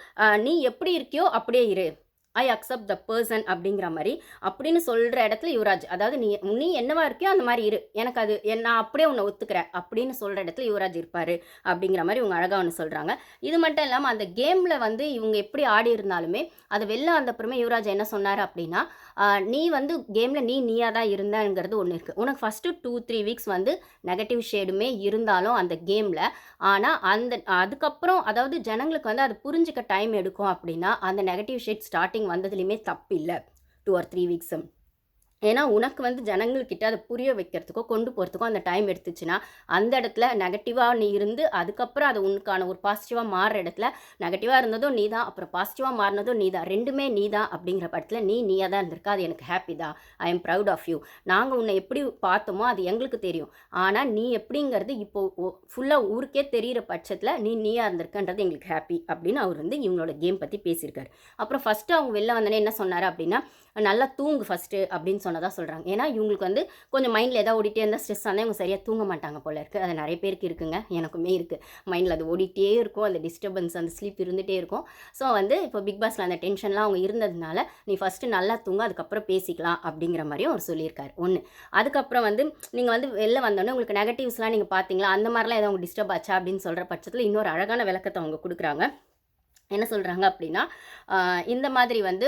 நீ எப்படி இருக்கியோ அப்படியே இரு, ஐ அக்செப்ட் த பர்சன் அப்படிங்கிற மாதிரி அப்படின்னு சொல்கிற இடத்துல யுவராஜ், அதாவது நீ நீ என்னவா இருக்கியோ அந்த மாதிரி இரு, எனக்கு அது நான் அப்படியே உன்னை ஒத்துக்கிறேன் அப்படின்னு சொல்கிற இடத்துல யுவராஜ் இருப்பார் அப்படிங்கிற மாதிரி இவங்க அழகாக ஒன்று சொல்கிறாங்க. இது மட்டும் இல்லாமல் அந்த கேமில் வந்து இவங்க எப்படி ஆடி இருந்தாலுமே அதை வெளில வந்தப்புறமே யுவராஜ் என்ன சொன்னார் அப்படின்னா, நீ வந்து கேமில் நீயாக தான் இருந்தங்கிறது ஒன்று இருக்குது. உனக்கு ஃபஸ்ட்டு 2-3 வீக்ஸ் வந்து நெகட்டிவ் ஷேடுமே இருந்தாலும் அந்த கேமில், ஆனால் அதுக்கப்புறம் அதாவது ஜனங்களுக்கு வந்து அது புரிஞ்சிக்க டைம் எடுக்கும் அப்படின்னா அந்த நெகட்டிவ் ஷேட் ஸ்டார்டிங் வந்ததுலையுமே தப்பு இல்லை 2 or 3 வீக்ஸு. ஏன்னா உனக்கு வந்து ஜனங்கள்கிட்ட அதை புரிய வைக்கிறதுக்கோ கொண்டு போகிறதுக்கோ அந்த டைம் எடுத்துச்சுன்னா அந்த இடத்துல நெகட்டிவாக நீ இருந்து அதுக்கப்புறம் அது உனக்கான ஒரு பாசிட்டிவாக மாறுற இடத்துல நெகட்டிவாக இருந்ததும் நீ தான், அப்புறம் பாசிட்டிவாக மாறினதும் நீ தான், ரெண்டுமே நீ தான் அப்படிங்கிற படத்தில் நீயாக தான் இருந்திருக்க. அது எனக்கு ஹாப்பி தான். I am proud of you. நாங்கள் உன்னை எப்படி பார்த்தோமோ அது எங்களுக்கு தெரியும். ஆனால் நீ எப்படிங்கிறது இப்போது ஃபுல்லாக ஊருக்கே தெரிகிற பட்சத்தில் நீயாக இருந்திருக்கன்றது எங்களுக்கு ஹாப்பி அப்படின்னு அவர் வந்து இவங்களோட கேம் பற்றி பேசியிருக்காரு. அப்புறம் ஃபஸ்ட்டு அவங்க வெளில வந்தோடனே என்ன சொன்னார் அப்படின்னா, நல்லா தூங்கு ஃபஸ்ட்டு அப்படின்னு சொன்னதாக சொல்கிறாங்க. ஏன்னா இவங்களுக்கு வந்து கொஞ்சம் மைண்டில் எதாவது ஓடிட்டே இருந்தால் ஸ்ட்ரெஸ் ஆனால் இவங்க சரியாக தூங்க மாட்டாங்க போல இருக்குது. அது நிறைய பேருக்கு இருக்குங்க, எனக்குமே இருக்குது. மைண்டில் அது ஓடிட்டே இருக்கும், அந்த டிஸ்டர்பன்ஸ் அந்த ஸ்லீப் இருந்துகிட்டே இருக்கும். ஸோ வந்து இப்போ பிக் பாஸில் அந்த டென்ஷன்லாம் அவங்க இருந்ததுனால நீ ஃபஸ்ட்டு நல்லா தூங்க, அதுக்கப்புறம் பேசிக்கலாம் அப்படிங்கிற மாதிரியும் அவர் சொல்லியிருக்காரு. ஒன்று. அதுக்கப்புறம் வந்து நீங்கள் வந்து வெளில வந்தோடனே உங்களுக்கு நெகட்டிவ்ஸ்லாம் நீங்கள் பார்த்தீங்களா, அந்த மாதிரிலாம் எதாவது உங்களுக்கு டிஸ்டர்ப் ஆச்சா அப்படின்னு சொல்கிற பட்சத்தில் இன்னொரு அழகான விளக்கத்தை அவங்க கொடுக்குறாங்க. என்ன சொல்கிறாங்க அப்படின்னா, இந்த மாதிரி வந்து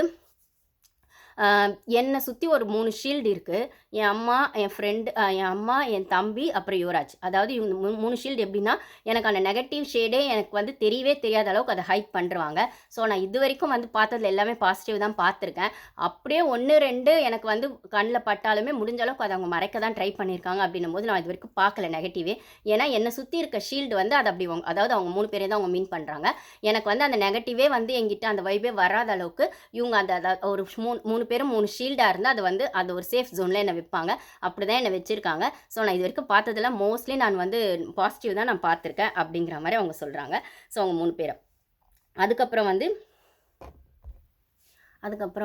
என்னை சுற்றி ஒரு 3 ஷீல்டு இருக்குது. என் அம்மா, என் ஃப்ரெண்டு, என் அம்மா, என் தம்பி, அப்புறம் யுவராஜ். அதாவது இவங்க 3 ஷீல்டு எப்படின்னா, எனக்கு அந்த நெகட்டிவ் ஷேடே எனக்கு வந்து தெரியவே தெரியாத அளவுக்கு அதை ஹைட் பண்ணுறாங்க. ஸோ நான் இது வரைக்கும் வந்து பார்த்ததுல எல்லாமே பாசிட்டிவ் தான் பார்த்துருக்கேன். அப்படியே 1-2 எனக்கு வந்து கண்ணில் பட்டாலுமே முடிஞ்ச அளவுக்கு அதை அவங்க மறைக்க தான் ட்ரை பண்ணியிருக்காங்க. அப்படின்னும் போது நான் இது வரைக்கும் பார்க்கல நெகட்டிவே. ஏன்னா என்னை சுற்றி இருக்க ஷீல்டு வந்து அது அப்படி அதாவது அவங்க 3 பேரே தான் அவங்க மீன் பண்ணுறாங்க. எனக்கு வந்து அந்த நெகட்டிவே வந்து என்கிட்ட அந்த வைபே வராத அளவுக்கு இவங்க அந்த ஒரு 3 பேரும் 3 ஷீல்டாக இருந்தால் அது வந்து அது ஒரு சேஃப் ஜோனில் என்னை வைப்பாங்க. அப்படி தான் என்னை வச்சுருக்காங்க. ஸோ நான் இது வரைக்கும் பார்த்ததில் மோஸ்ட்லி நான் வந்து பாசிட்டிவ் தான் நான் பார்த்துருக்கேன் அப்படிங்கிற மாதிரி அவங்க சொல்கிறாங்க. ஸோ அவங்க 3 பேரை அதுக்கப்புறம்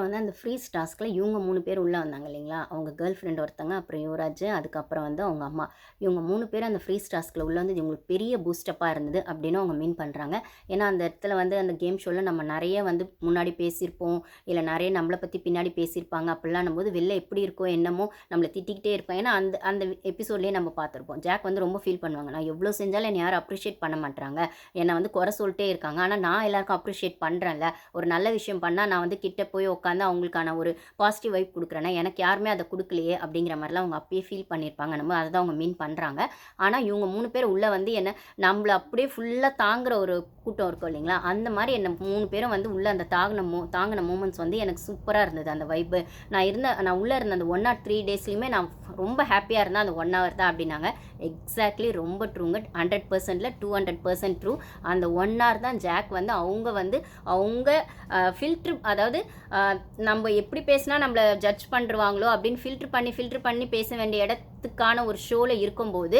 வந்து அந்த ஃப்ரீஸ் டாஸ்கில் இவங்க 3 பேர் உள்ளே வந்தாங்க இல்லைங்களா, அவங்க கேர்ள் ஃப்ரெண்ட் ஒருத்தங்க, அப்புறம் யுவராஜ், அதுக்கப்புறம் வந்து அவங்க அம்மா. இவங்க 3 பேர் அந்த ஃப்ரீஸ் டாஸ்கில் உள்ளே வந்து இவங்களுக்கு பெரிய பூஸ்டப்பாக இருந்தது அப்படின்னு அவங்க மீன் பண்ணுறாங்க. ஏன்னா அந்த இடத்துல வந்து அந்த கேம் ஷோவில் நம்ம நிறைய வந்து முன்னாடி பேசியிருப்போம், இல்லை நிறைய நம்மளை பற்றி பின்னாடி பேசியிருப்பாங்க. அப்படிலாம் போது வெளில எப்படி இருக்கோ என்னமோ நம்மளை திட்டிக்கிட்டே இருப்போம். ஏன்னா அந்த அந்த எபிசோட்லேயே நம்ம பார்த்துருப்போம். ஜாக் வந்து ரொம்ப ஃபீல் பண்ணுவாங்க, நான் எவ்வளோ செஞ்சாலும் என்னை யாரும் அப்ரிஷியேட் பண்ண மாட்டாங்க, என்னை வந்து குறை சொல்லிட்டே இருக்காங்க, ஆனால் நான் எல்லாருக்கும் அப்ரிஷியேட் பண்ணுறேன்ல, ஒரு நல்ல விஷயம் பண்ணால் நான் வந்து கிட்ட போய் உட்காந்து அவங்களுக்கான ஒரு பாசிட்டிவ் வைப் கொடுக்குறேன்னா எனக்கு யாருமே அதை கொடுக்கலையே அப்படிங்கிற மாதிரிலாம் அவங்க அப்பயே ஃபீல் பண்ணியிருப்பாங்க. நம்ம அதை தான் அவங்க மீன் பண்ணுறாங்க. ஆனால் இவங்க 3 பேர் உள்ளே வந்து என்ன நம்மளை அப்படியே ஃபுல்லாக தாங்குகிற ஒரு கூட்டம் இருக்கும் இல்லைங்களா, அந்த மாதிரி என்னை 3 பேரும் வந்து உள்ளே அந்த தாங்கின மூமெண்ட்ஸ் வந்து எனக்கு சூப்பராக இருந்தது. அந்த வைப்பு நான் உள்ளே இருந்த அந்த 1 or 3 டேஸ்லையுமே நான் ரொம்ப ஹாப்பியாக இருந்தேன். அந்த 1 hour தான் அப்படின்னாங்க. எக்ஸாக்ட்லி ரொம்ப ட்ரூங்க. 100%ல் 200% ட்ரூ. அந்த 1 hour தான் ஜாக் வந்து அவங்க ஃபில்ட்ரு, அதாவது நம்ம எப்படி பேசினா நம்மளை ஜட்ஜ் பண்ணுறாங்களோ அப்படின்னு ஃபில்ட்ரு பண்ணி பேச வேண்டிய இடத்துக்கான ஒரு ஷோவில் இருக்கும்போது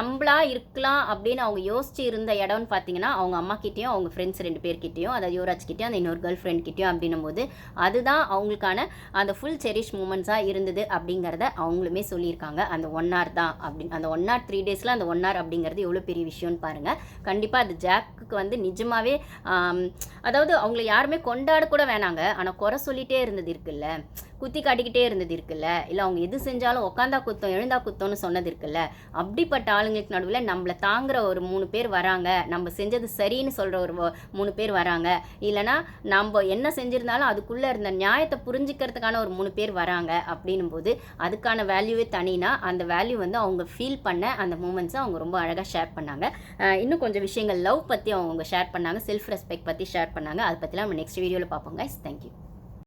நம்மளா இருக்கலாம் அப்படின்னு அவங்க யோசிச்சு இருந்த இடம்னு பார்த்தீங்கன்னா அவங்க அம்மா கிட்டேயும் அவங்க ஃப்ரெண்ட்ஸ் 2 பேர்கிட்டையும், அதாவது யுவராஜ் கிட்டேயும் அந்த இன்னொரு கேர்ள் ஃப்ரெண்ட் கிட்டேயும் அப்படின்னும் போது அதுதான் அவங்களுக்கான அந்த ஃபுல் செரிஷ் மூமெண்ட்ஸாக இருந்தது அப்படிங்கிறத அவங்களுமே சொல்லியிருக்காங்க. அந்த 1 hour தான் அப்படின்னு, அந்த 1 or 3 டேஸில் அந்த 1 hour அப்படிங்கிறது எவ்வளோ பெரிய விஷயம்னு பாருங்கள். கண்டிப்பாக அது ஜாக்குக்கு வந்து நிஜமாகவே அதாவது அவங்கள யாருமே கொண்டாட கூட வேணாங்க, ஆனால் குறை சொல்லிகிட்டே இருந்தது இருக்குல்ல, குத்தி காட்டிக்கிட்டே இருந்தது இருக்குல்ல, இல்லை அவங்க எது செஞ்சாலும் உட்காந்தா குத்தம் எழுந்தா குத்தம்னு சொன்னது இருக்குல்ல, அப்படிப்பட்ட ஆளுங்களுக்கு நடுவில் நம்மளை தாங்குகிற ஒரு 3 பேர் வராங்க, நம்ம செஞ்சது சரின்னு சொல்கிற ஒரு 3 பேர் வராங்க, இல்லைனா நம்ம என்ன செஞ்சுருந்தாலும் அதுக்குள்ளே இருந்த நியாயத்தை புரிஞ்சுக்கிறதுக்கான ஒரு 3 பேர் வராங்க அப்படின்னும் போது அதுக்கான வேல்யூவே தனினா அந்த வேல்யூ வந்து அவங்க ஃபீல் பண்ண அந்த மூமெண்ட்ஸை அவங்க ரொம்ப அழகாக ஷேர் பண்ணாங்க. இன்னும் கொஞ்சம் விஷயங்கள் லவ் பற்றி அவங்க ஷேர் பண்ணாங்க, செல்ஃப் ரெஸ்பெக்ட் பற்றி ஷேர் பண்ணாங்க. அதை பற்றிலாம் நம்ம நெக்ஸ்ட் வீடியோவில் பார்ப்போம் கைஸ். தேங்க்யூ.